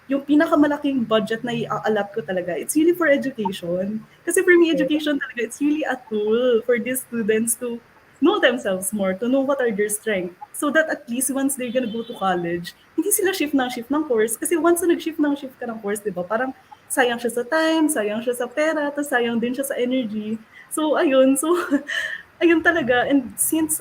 yung pinakamalaking budget na i-allot ko talaga, it's really for education. Kasi for me, education talaga, it's really a tool for these students to know themselves more, to know what are their strengths. So that at least once they're gonna go to college, hindi sila shift ng course. Kasi once na nag-shift ka ng course, di ba, parang sayang siya sa time, sayang siya sa pera, tapos sayang din siya sa energy. So, ayun. So, ayun talaga. And since,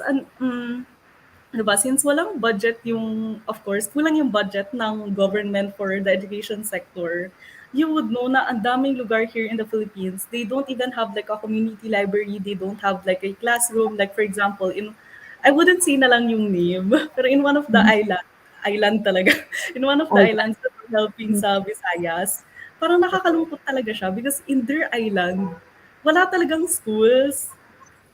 'di ba, since walang budget yung, of course, kulang yung budget ng government for the education sector, you would know na ang daming lugar here in the Philippines, they don't even have like a community library, they don't have like a classroom, like for example, I wouldn't say na lang yung name, pero in one of the island talaga, in one of the islands that we're helping sa Visayas, parang nakakalungkot talaga siya because in their island, wala talagang schools.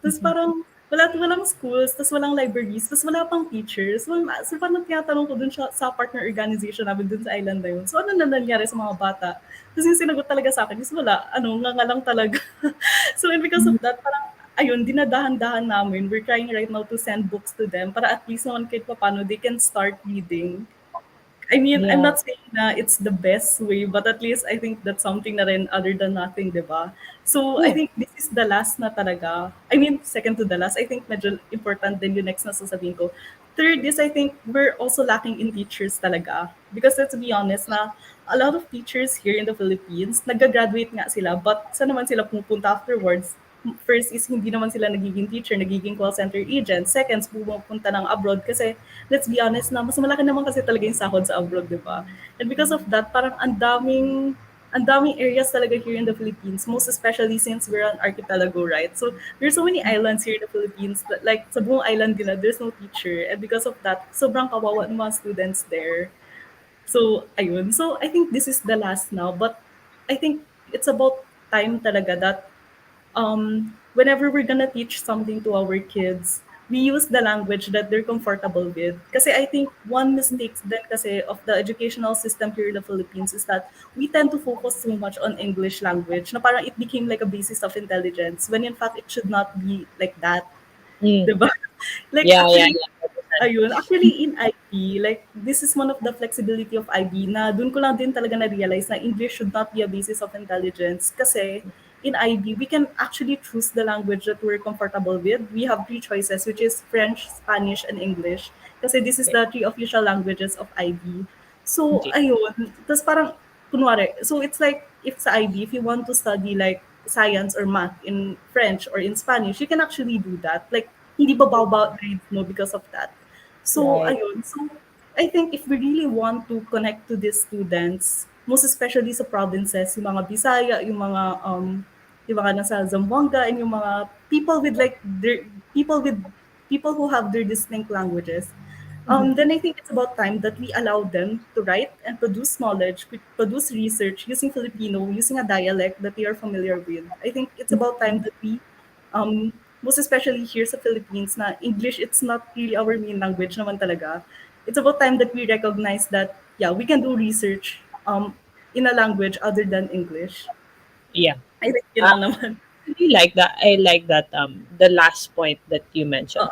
Tapos parang walang schools, tapos walang libraries, tapos wala pang teachers. So parang tinatanong ko dun sa partner organization namin dun sa island na yun. So ano na nangyari sa mga bata? Tapos yung sinagot talaga sa akin is wala, nga lang talaga. So and because of that, parang ayun, dinadahan-dahan namin. We're trying right now to send books to them para at least naman kahit paano they can start reading. I mean, I'm Yeah. not saying na it's the best way, but at least I think that's something na rin other than nothing, di ba? So, I Yeah. think this is the last na talaga. I mean, second to the last. I think medyo important din yung next na sasabihin ko. Third is, I think we're also lacking in teachers talaga. Because let's be honest na a lot of teachers here in the Philippines, nag-graduate nga sila, but saan naman sila pupunta afterwards? First is hindi naman sila nagiging teacher, nagiging call center agent. Second, pupunta ng abroad kasi let's be honest na mas malaki naman kasi talaga yung sahod sa abroad, di ba? And because of that, parang ang daming areas talaga here in the Philippines, most especially since we're an archipelago, right? So there's so many islands here in the Philippines that like sa buong island nila, there's no teacher. And because of that, sobrang kawawa ng mga students there. So, ayun. So, I think this is the last now. But I think it's about time talaga that whenever we're gonna teach something to our kids, we use the language that they're comfortable with. Kasi I think one mistake then kasi of the educational system here in the Philippines is that we tend to focus too much on English language na parang it became like a basis of intelligence when in fact it should not be like that. Mm. Diba? Like Yeah, yeah, actually, yeah. ayun, actually in IB, like this is one of the flexibility of IB na dun ko lang din talaga na-realize na English should not be a basis of intelligence kasi in IB, we can actually choose the language that we're comfortable with. We have three choices, which is French, Spanish, and English. Kasi this is the three official languages of IB. So, Okay. ayun. Tapos parang, kunwari, so it's like, if sa IB, if you want to study like science or math in French or in Spanish, you can actually do that. Like, hindi bababa grades mo because of that. So, Right. ayun. So, I think if we really want to connect to these students, most especially sa provinces, yung mga Bisaya, yung mga nasa Zamboanga, and yung mga people who have their distinct languages, then I think it's about time that we allow them to write and produce knowledge, produce research using Filipino, using a dialect that they are familiar with. I think it's about time that we, most especially here sa Philippines, na English, it's not really our main language naman talaga. It's about time that we recognize that, yeah, we can do research in a language other than English. Yeah. I think yun lang naman. Really like that. I like that the last point that you mentioned.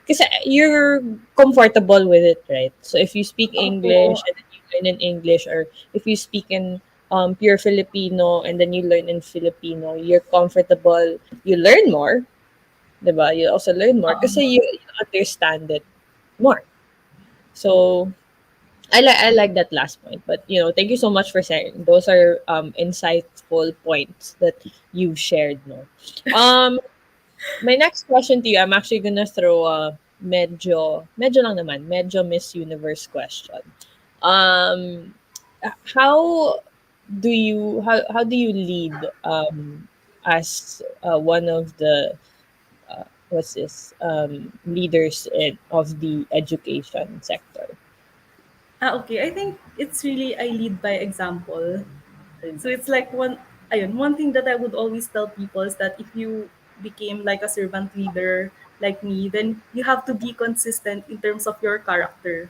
Kasi you're comfortable with it, right? So if you speak Opo. English and then you learn in English, or if you speak in pure Filipino and then you learn in Filipino, you're comfortable, you learn more, 'di ba? You also learn more kasi you understand it more. So I like that last point, but thank you so much for sharing. Those are insightful points that you've shared. No, my next question to you, I'm actually gonna throw a medyo lang naman, medyo Miss Universe question. Um, how how do you lead as one of the what's this leaders of the education sector? Okay. I think it's really I lead by example. So it's like one thing that I would always tell people is that if you became like a servant leader like me, then you have to be consistent in terms of your character.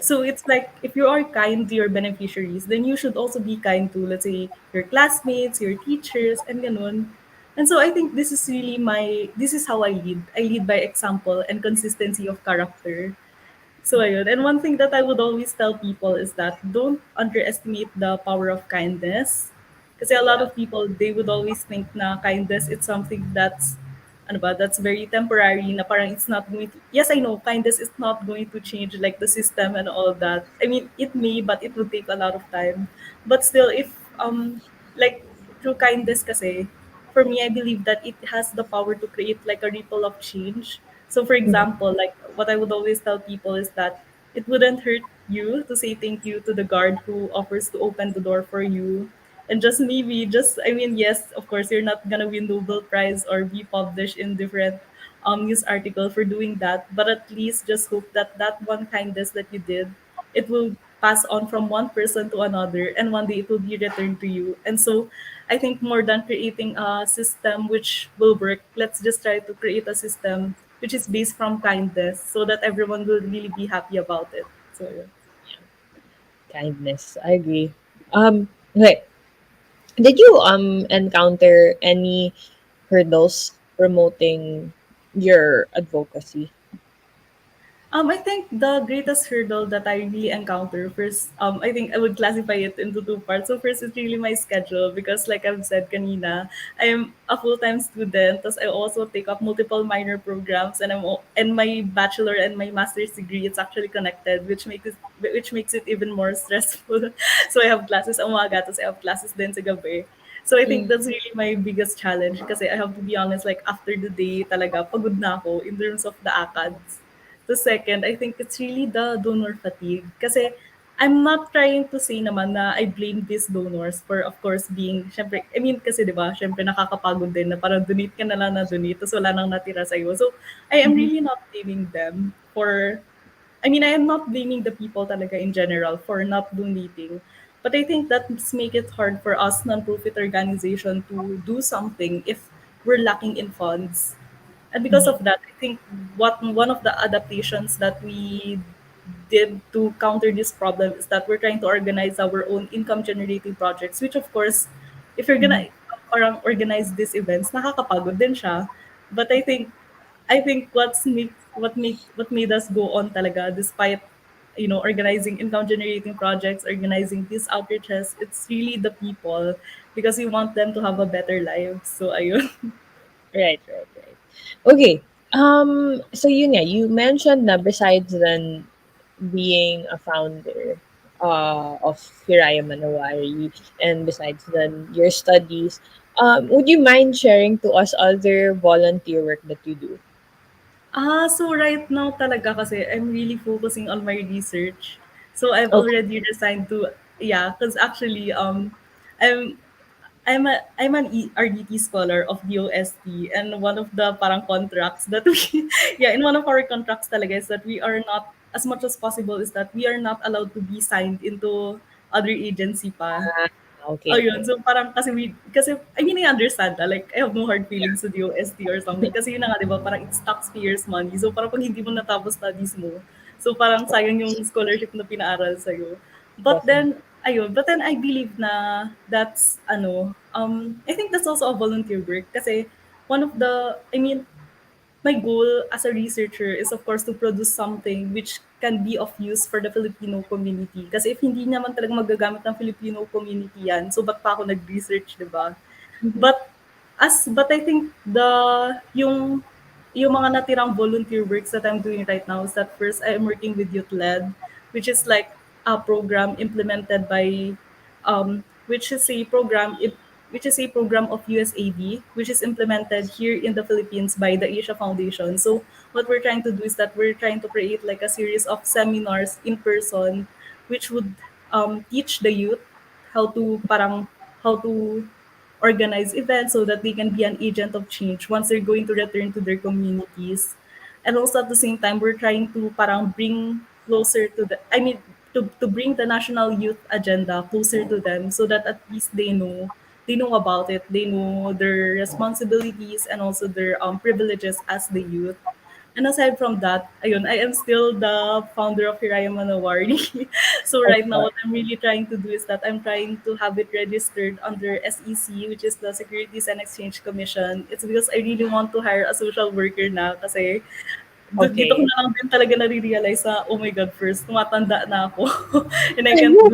So it's like if you are kind to your beneficiaries, then you should also be kind to, let's say, your classmates, your teachers, and ganun. And so I think this is how I lead. I lead by example and consistency of character. So ayun. And one thing that I would always tell people is that don't underestimate the power of kindness. Kasi a lot Yeah. of people, they would always think na kindness it's something that's ano ba, that's very temporary na parang it's not going to, yes, I know kindness is not going to change like the system and all that. I mean, it may, but it will take a lot of time. But still, if like through kindness kasi, for me, I believe that it has the power to create like a ripple of change. So, for example, like what I would always tell people is that it wouldn't hurt you to say thank you to the guard who offers to open the door for you. And just maybe, just, I mean, yes, of course, you're not gonna win Nobel Prize or be published in different news article for doing that, but at least just hope that that one kindness that you did, it will pass on from one person to another, and one day it will be returned to you. And so I think more than creating a system which will work, let's just try to create a system which is based from kindness so that everyone will really be happy about it. So yeah. Kindness. I agree. Okay. Did you encounter any hurdles promoting your advocacy? I think the greatest hurdle that I really encounter first, I think I would classify it into two parts. So first is really my schedule because like I've said kanina, I am a full-time student. Plus I also take up multiple minor programs and and my bachelor and my master's degree, it's actually connected, which makes it even more stressful. So I have classes sa umaga, tapos I have classes din sa gabi. So I think Mm. that's really my biggest challenge kasi I have to be honest, like after the day talaga, pagod na ako in terms of the ACADS. The second, I think it's really the donor fatigue. Kasi I'm not trying to say naman na I blame these donors for, of course, being, syempre, I mean, kasi di ba, syempre nakakapagod din na parang donate ka na lang na donate, tapos wala nang natira sa'yo. So, I am really not blaming them for, I mean, I am not blaming the people talaga in general for not donating. But I think that's make it hard for us non-profit organization to do something if we're lacking in funds. And because of that, I think what one of the adaptations that we did to counter this problem is that we're trying to organize our own income generating projects, which of course, if you're gonna parang organize these events, nakakapagod din siya. But I think what made us go on talaga despite organizing income generating projects, organizing these outreaches, it's really the people because we want them to have a better life. So ayun. Right, right, right. Okay. So yun nga, you mentioned na besides then being a founder of Hiraya Manawari, and besides then your studies, would you mind sharing to us other volunteer work that you do? So right now talaga kasi I'm really focusing on my research. So I've Okay. already resigned to, yeah, because actually I'm I'm an RDT scholar of DOST, and one of the parang contracts that we yeah, in one of our contracts talaga is that we are not, as much as possible, is that we are not allowed to be signed into other agency pa. Ah, Oh, okay. yun. So parang kasi I mean, I understand that. Like, I have no hard feelings to the OST or something. Kasi yun na nga, di ba, parang it's taxpayers' money. So parang pag hindi mo natapos studies mo, so parang sayang yung scholarship na pinaaral sa'yo. But Definitely. then, ayun, but then I believe na that's, I think that's also a volunteer work. Kasi one of the, I mean, my goal as a researcher is of course to produce something which can be of use for the Filipino community. Kasi if hindi naman talaga magagamit ng Filipino community yan, so ba't pa ako nag-research, di ba? But but I think yung mga natirang volunteer works that I'm doing right now is that first I am working with Youth Led, which is like a program implemented by which is a program which is a program of USAID, which is implemented here in the Philippines by the Asia Foundation. So what we're trying to do is that we're trying to create like a series of seminars in person, which would teach the youth how to parang how to organize events so that they can be an agent of change once they're going to return to their communities. And also at the same time, we're trying to parang bring closer to to bring the national youth agenda closer to them so that at least they know about it, they know their responsibilities and also their privileges as the youth. And aside from that, ayun, I am still the founder of Hiraya Manawari. So right now, what I'm really trying to do is that I'm trying to have it registered under SEC, which is the Securities and Exchange Commission. It's because I really want to hire a social worker na kasi dito ko Okay. na lang din talaga nare-realize na, oh my God, first, tumatanda na ako. And I can't do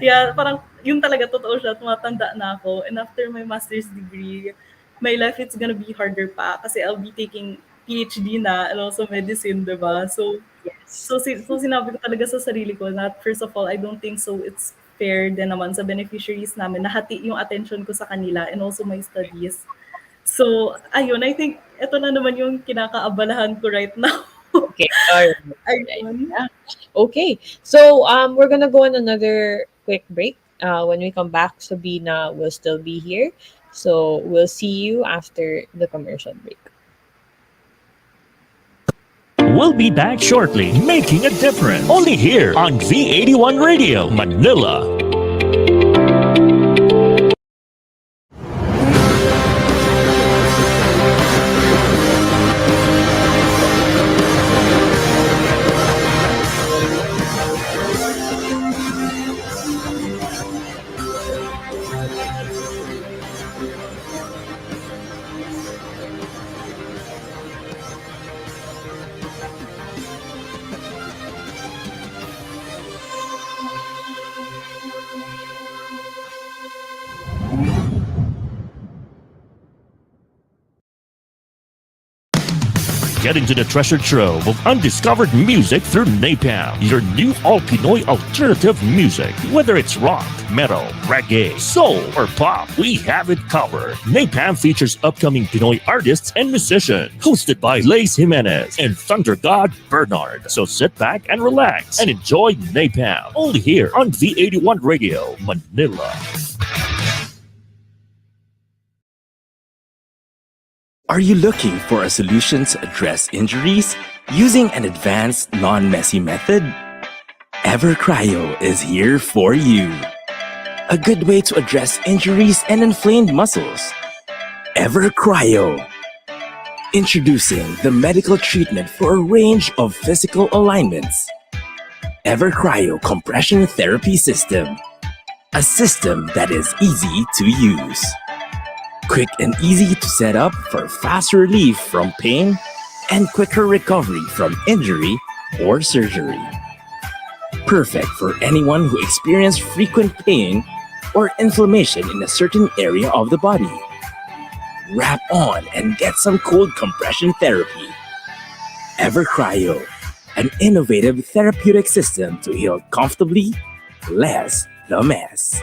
yeah, parang yun talaga totoo siya, tumatanda na ako. And after my master's degree, my life it's gonna be harder pa kasi I'll be taking PhD na and also medicine, di ba? Yes. So sinabi ko talaga sa sarili ko na first of all, I don't think so it's fair din naman sa beneficiaries namin nahati yung attention ko sa kanila and also my studies. So, ayun, I think ito na naman yung kinakaabalahan ko right now. Okay. All right. All right. Ayun. Yeah. Okay. So we're gonna go on another quick break. When we come back, Sabina will still be here. So we'll see you after the commercial break. We'll be back shortly, making a difference. Only here on V81 Radio, Manila. Get into the treasure trove of undiscovered music through Napalm, your new all-Pinoy alternative music. Whether it's rock, metal, reggae, soul, or pop, we have it covered. Napalm features upcoming Pinoy artists and musicians, hosted by Lace Jimenez and Thunder God Bernard. So sit back and relax and enjoy Napalm, only here on V81 Radio, Manila. Are you looking for a solution to address injuries using an advanced, non-messy method? EverCryo is here for you. A good way to address injuries and inflamed muscles. EverCryo. Introducing the medical treatment for a range of physical alignments. EverCryo Compression Therapy System. A system that is easy to use. Quick and easy to set up for fast relief from pain and quicker recovery from injury or surgery. Perfect for anyone who experiences frequent pain or inflammation in a certain area of the body. Wrap on and get some cold compression therapy. EverCryo, an innovative therapeutic system to heal comfortably, less the mess.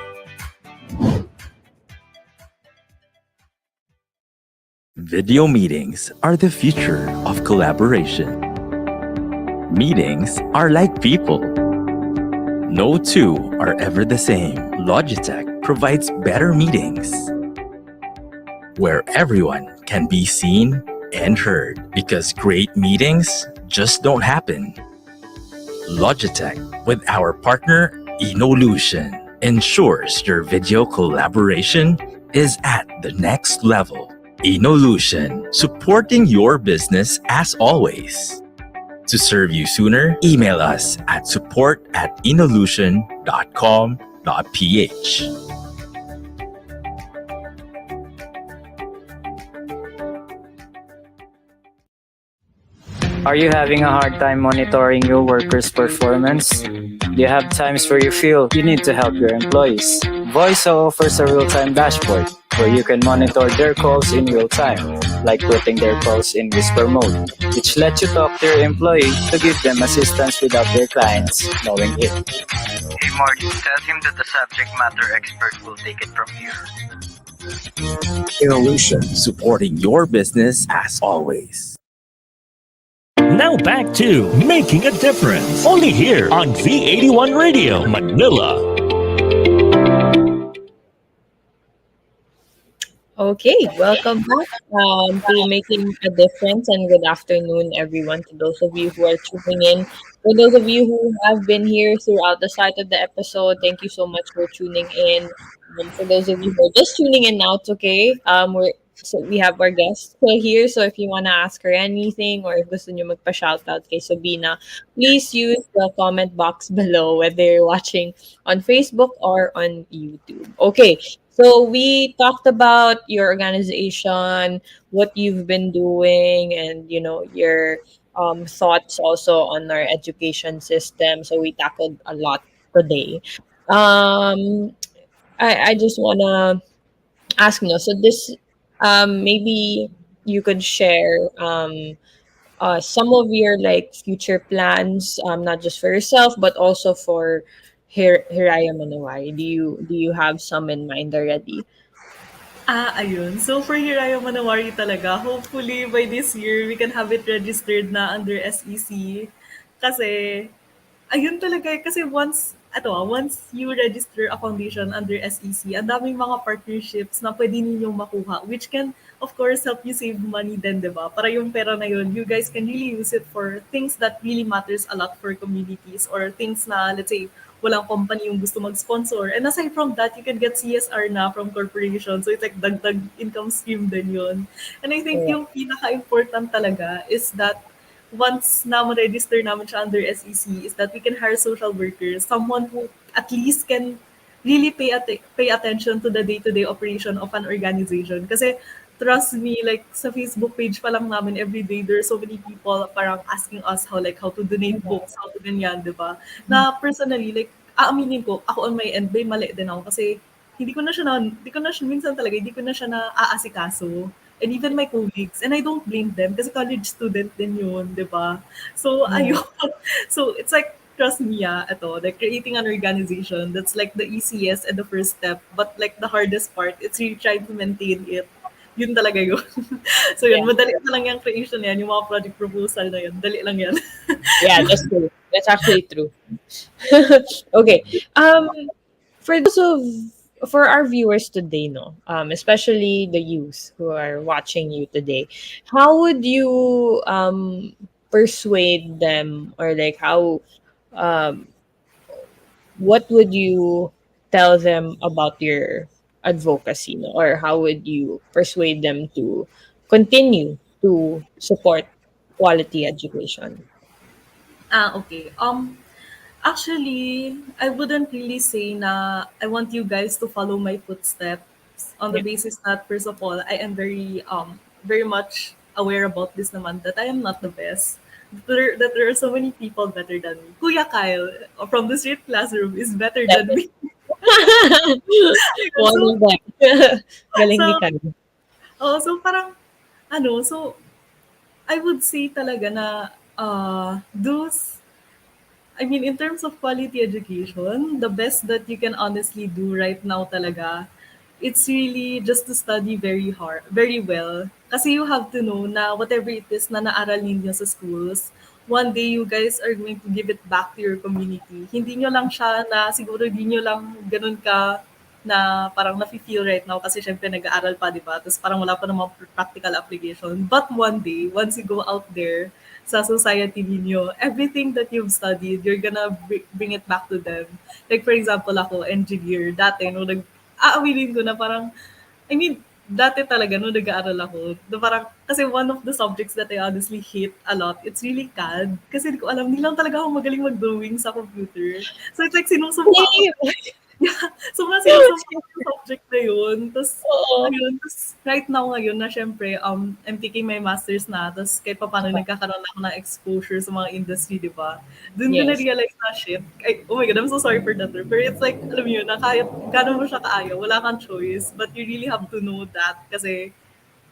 Video meetings are the future of collaboration. Meetings are like people. No two are ever the same. Logitech provides better meetings where everyone can be seen and heard, because great meetings just don't happen. Logitech, with our partner Inolution, ensures your video collaboration is at the next level. Inolution, supporting your business as always. To serve you sooner, email us at support@inolution.com.ph. Are you having a hard time monitoring your workers' performance? Do you have times where you feel you need to help your employees? Voiso offers a real-time dashboard where you can monitor their calls in real time, like putting their calls in whisper mode, which lets you talk to your employee to give them assistance without their clients knowing it. Hey Mark, tell him that the subject matter expert will take it from here. Inolution, supporting your business as always. Now back to Making a Difference, only here on V81 Radio, Manila. Okay, welcome back to Making a Difference, and good afternoon, everyone, to those of you who are tuning in. For those of you who have been here throughout the start of the episode, thank you so much for tuning in. For those of you who are just tuning in now, it's okay. So we have our guest still here. So if you want to ask her anything or if gusto nyo magpa-shoutout kay Sobina, please use the comment box below whether you're watching on Facebook or on YouTube. Okay. So we talked about your organization, what you've been doing, and your thoughts also on our education system. So we tackled a lot today. Um, I just wanna ask no. So this maybe you could share some of your like future plans, not just for yourself but also for Hiraya Manawari. Do you have some in mind already? Ayun. So for Hiraya Manawari talaga, hopefully by this year, we can have it registered na under SEC. Kasi, ayun talaga eh. Kasi once you register a foundation under SEC, ang daming mga partnerships na pwede ninyong makuha, which can, of course, help you save money din, di ba? Para yung pera na yun, you guys can really use it for things that really matters a lot for communities or things na, let's say, walang company yung gusto mag-sponsor. And aside from that, you can get CSR na from corporation. So it's like dagdag income stream din yun. And I think Correct. yung pinaka-important talaga is that once na ma-register namin siya under SEC is that we can hire social workers, someone who at least can really pay attention to the day-to-day operation of an organization. Kasi trust me, like sa Facebook page pa lang namin every day, there are so many people parang asking us how to donate books, how to ganyan, di ba? Na personally, like, aaminin ko, ako on my end, may mali din ako kasi hindi ko na siya, minsan talaga, hindi ko na siya na aasikaso. And even my colleagues. And I don't blame them kasi college student din yun, di ba? So, ayun. So, it's like, trust me, like creating an organization, that's like the easiest and the first step. But like the hardest part, it's really trying to maintain it. Yun talaga yun. So yun, Yeah. madali na lang yung creation yan, yung mga project proposal na yun. Dali lang yan. Yeah, that's true. That's actually true. Okay. For those for our viewers today, no, especially the youth who are watching you today, how would you persuade them, or like how um what would you tell them about your advocacy, no? Or how would you persuade them to continue to support quality education? Okay. Actually, I wouldn't really say na I want you guys to follow my footsteps on the Yeah. basis that first of all, I am very much aware about this naman that I am not the best. That there are so many people better than me. Kuya Kyle from the street classroom is better than me. One so of them. Galing ni so Kyle. so parang so I would say talaga na those I mean, in terms of quality education, the best that you can honestly do right now talaga, it's really just to study very hard, very well. Kasi you have to know na whatever it is na naaral ninyo sa schools, one day you guys are going to give it back to your community. Hindi nyo lang siya na siguro hindi nyo lang ganun ka na parang nafe-feel right now kasi syempre nag-aaral pa, di ba? Tapos parang wala pa namang practical application. But one day, once you go out there sa society ninyo, everything that you've studied, you're gonna bring it back to them. Like for example, ako, engineer, dati, no, aawilin ko na parang, I mean, dati talaga, no, nag-aaral ako, na parang, kasi one of the subjects that I honestly hate a lot, it's really CAD. Kasi hindi ko alam, hindi lang talaga ako magaling mag-drawing sa computer. So it's like sinusumpa ako. Yeah. So mga sinusumpa ko yung subject na yun. Tapos, Oo. ayun, tapos right now ngayon na syempre, I'm taking my master's na, tapos kahit pa paano nagkakaroon ako ng exposure sa mga industry, di ba? Doon ko Yes. na-realize na shit. Ay, oh my God, I'm so sorry for that term. Pero it's like, alam mo yun, na kahit gano'n mo siya kaayaw, wala kang choice. But you really have to know that kasi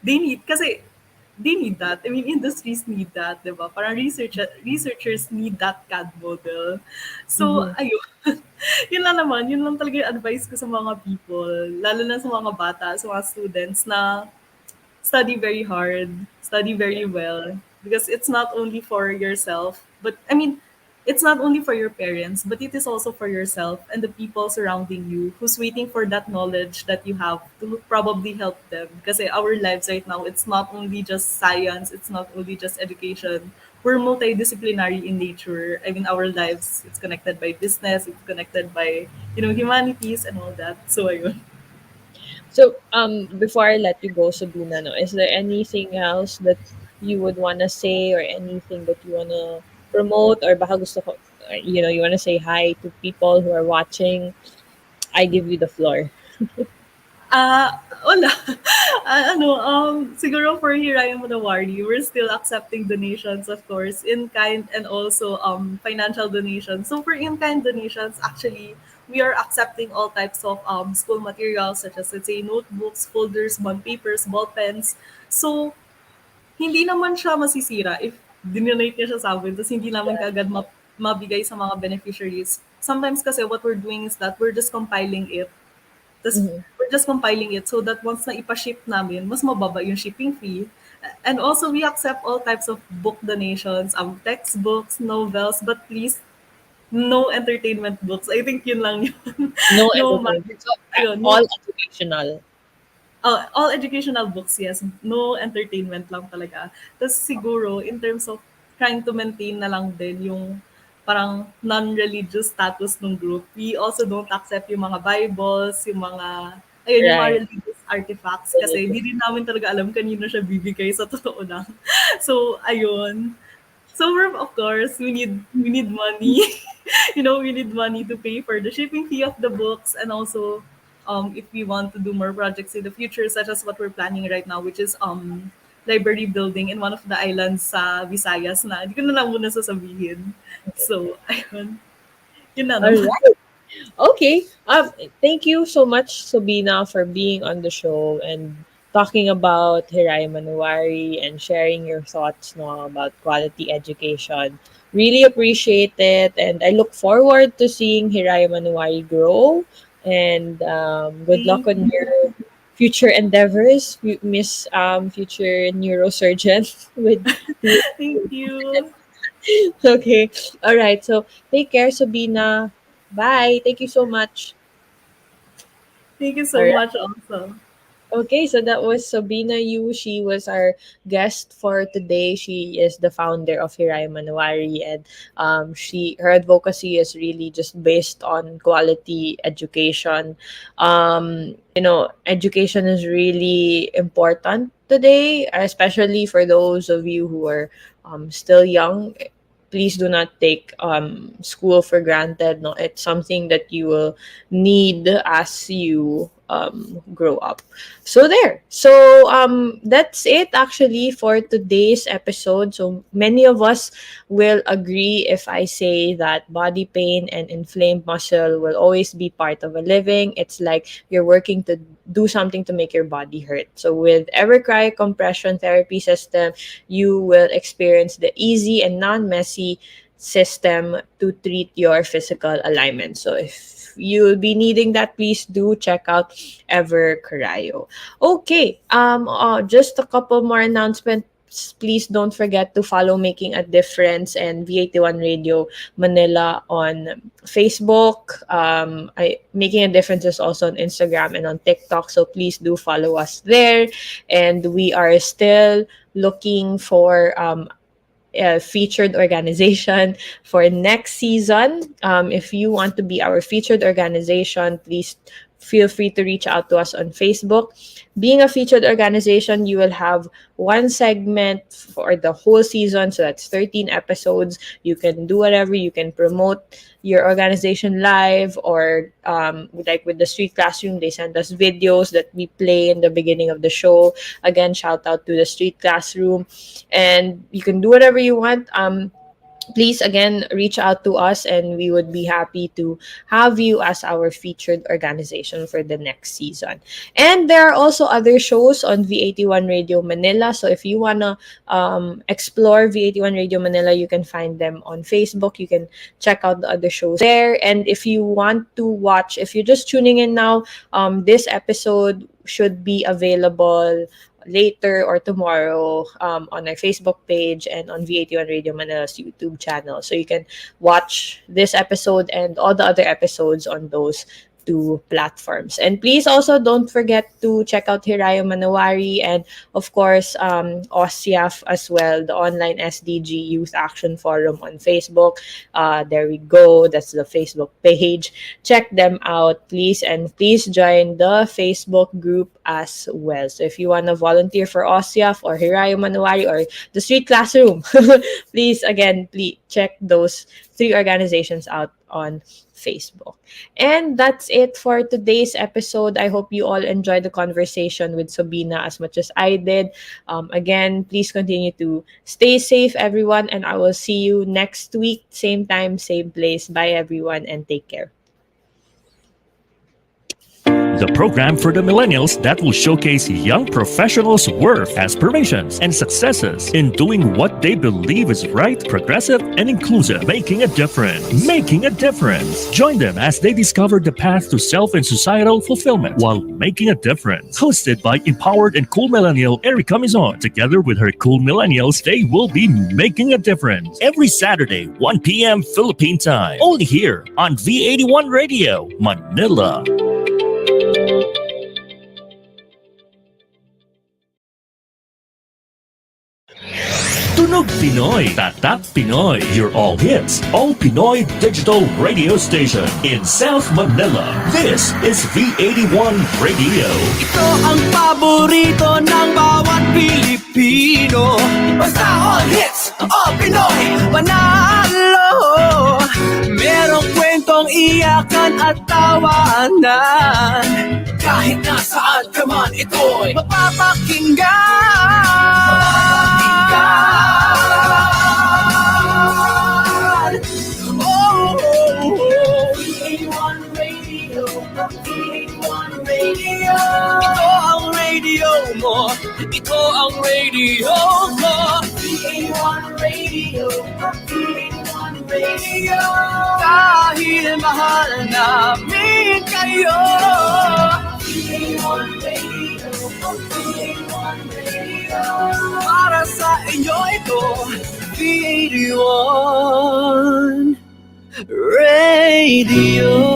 they need that. I mean, industries need that, di ba? Parang researchers need that CAD model. So, Mhm. ayun. Yun lang naman. Yun lang talaga yung advice ko sa mga people, lalo na sa mga bata, sa mga students na study very hard, study very well, because it's not only for yourself, but I mean, it's not only for your parents, but it is also for yourself and the people surrounding you who's waiting for that knowledge that you have to probably help them. Because our lives right now, it's not only just science, it's not only just education. We're multidisciplinary in nature. I mean, our lives, it's connected by business, it's connected by, humanities and all that. So, ayun. So, before I let you go, Sabina, no, is there anything else that you would wanna say or anything that you wanna promote or baka gusto ko, you wanna say hi to people who are watching? I give you the floor. Wala. Siguro for Hiraya Manawari, we're still accepting donations, of course, in kind and also financial donations. So for in kind donations, actually, we are accepting all types of school materials such as, let's say, notebooks, folders, bond papers, ball pens. So hindi naman siya masisira if dinonate niya siya sa amin tapos hindi naman kaagad mabigay sa mga beneficiaries. Sometimes kasi what we're doing is that we're just compiling it. Tapos Mhm. we're just compiling it so that once na ipa-ship namin, mas mababa yung shipping fee. And also, we accept all types of book donations, textbooks, novels, but please, no entertainment books. I think yun lang yun. No No, entertainment. So, yun, all no, educational. all educational books, yes. No entertainment lang talaga. Tapos siguro, in terms of trying to maintain na lang din yung parang non-religious status ng group, we also don't accept yung mga Bibles, yung mga, ayun, yung mga Right. religious artifacts kasi hindi din namin talaga alam kanino siya bibigay sa totoo lang. So, ayun. So of course, we need money. We need money to pay for the shipping fee of the books and also if we want to do more projects in the future, such as what we're planning right now, which is library building in one of the islands sa Visayas na hindi ko na lang muna sasabihin. So, ayun. Yun na All naman. right. Okay. Thank you so much, Sabina, for being on the show and talking about Hirai Manawari and sharing your thoughts no, about quality education. Really appreciate it, and I look forward to seeing Hirai Manawari grow. And good luck Thank on you. your future endeavors, Miss Future Neurosurgeon. With Thank you. okay, all right. So take care, Sabina. Bye. Thank you so much. Thank you All so right. much also. Okay, so that was Sobina Yu. She was our guest for today. She is the founder of Hiraya Manawari, and her advocacy is really just based on quality education. Education is really important today, especially for those of you who are still young. Please do not take school for granted. No, it's something that you will need as you grow up. So there. So that's it actually for today's episode. So many of us will agree if I say that body pain and inflamed muscle will always be part of a living. It's like you're working to do something to make your body hurt. So with Evercry compression therapy system, you will experience the easy and non-messy system to treat your physical alignment. So if you'll be needing that, please do check out Ever Cryo. Okay, just a couple more announcements. Please don't forget to follow Making a Difference and V81 Radio Manila on Facebook. Making a Difference is also on Instagram and on TikTok, so please do follow us there. And we are still looking for featured organization for next season. If you want to be our featured organization, please feel free to reach out to us on Facebook. Being a featured organization, you will have one segment for the whole season. So that's 13 episodes. You can do whatever. You can promote your organization live or like with the Street Classroom, they send us videos that we play in the beginning of the show. Again, shout out to the Street Classroom, and you can do whatever you want. Please again reach out to us and we would be happy to have you as our featured organization for the next season. And there are also other shows on V81 Radio Manila, so if you want to explore V81 Radio Manila, you can find them on Facebook. You can check out the other shows there. And if you want to watch, if you're just tuning in now, this episode should be available later or tomorrow on our Facebook page and on V81 Radio Manila's YouTube channel. So you can watch this episode and all the other episodes on those two platforms. And please also don't forget to check out Hiraya Manawari and of course OSYAF as well, the Online SDG Youth Action Forum on Facebook. There we go. That's the Facebook page. Check them out, please. And please join the Facebook group as well. So if you want to volunteer for OSYAF or Hiraya Manawari or the Street Classroom, please check those three organizations out on Facebook. And that's it for today's episode. I hope you all enjoyed the conversation with Sobina as much as I did. Again, please continue to stay safe, everyone, and I will see you next week, same time, same place. Bye, everyone, and take care. The program for the millennials that will showcase young professionals' worth, aspirations, and successes in doing what they believe is right, progressive, and inclusive. Making a difference. Making a difference. Join them as they discover the path to self and societal fulfillment while making a difference. Hosted by empowered and cool millennial Erika Mizon. Together with her cool millennials, they will be making a difference. Every Saturday, 1 p.m. Philippine time. Only here on V81 Radio, Manila. Tunog Pinoy, Tatak Pinoy, your all hits, all Pinoy digital radio station in South Manila. This is V81 Radio. Ito ang paborito ng bawat Pilipino. Basta all hits, all Pinoy, panalo. Merong kwentong iyakan at tawanan. Kahit nasaan ka man, ito'y mapapakinggan. V81 Radio, V81 Radio. Ito ang radio mo, ito ang radio ko. V81 Radio, V81 Radio. Dahil mahal namin kayo. V81 Radio, V81 Radio. Para sa inyo ito, V81 Radio.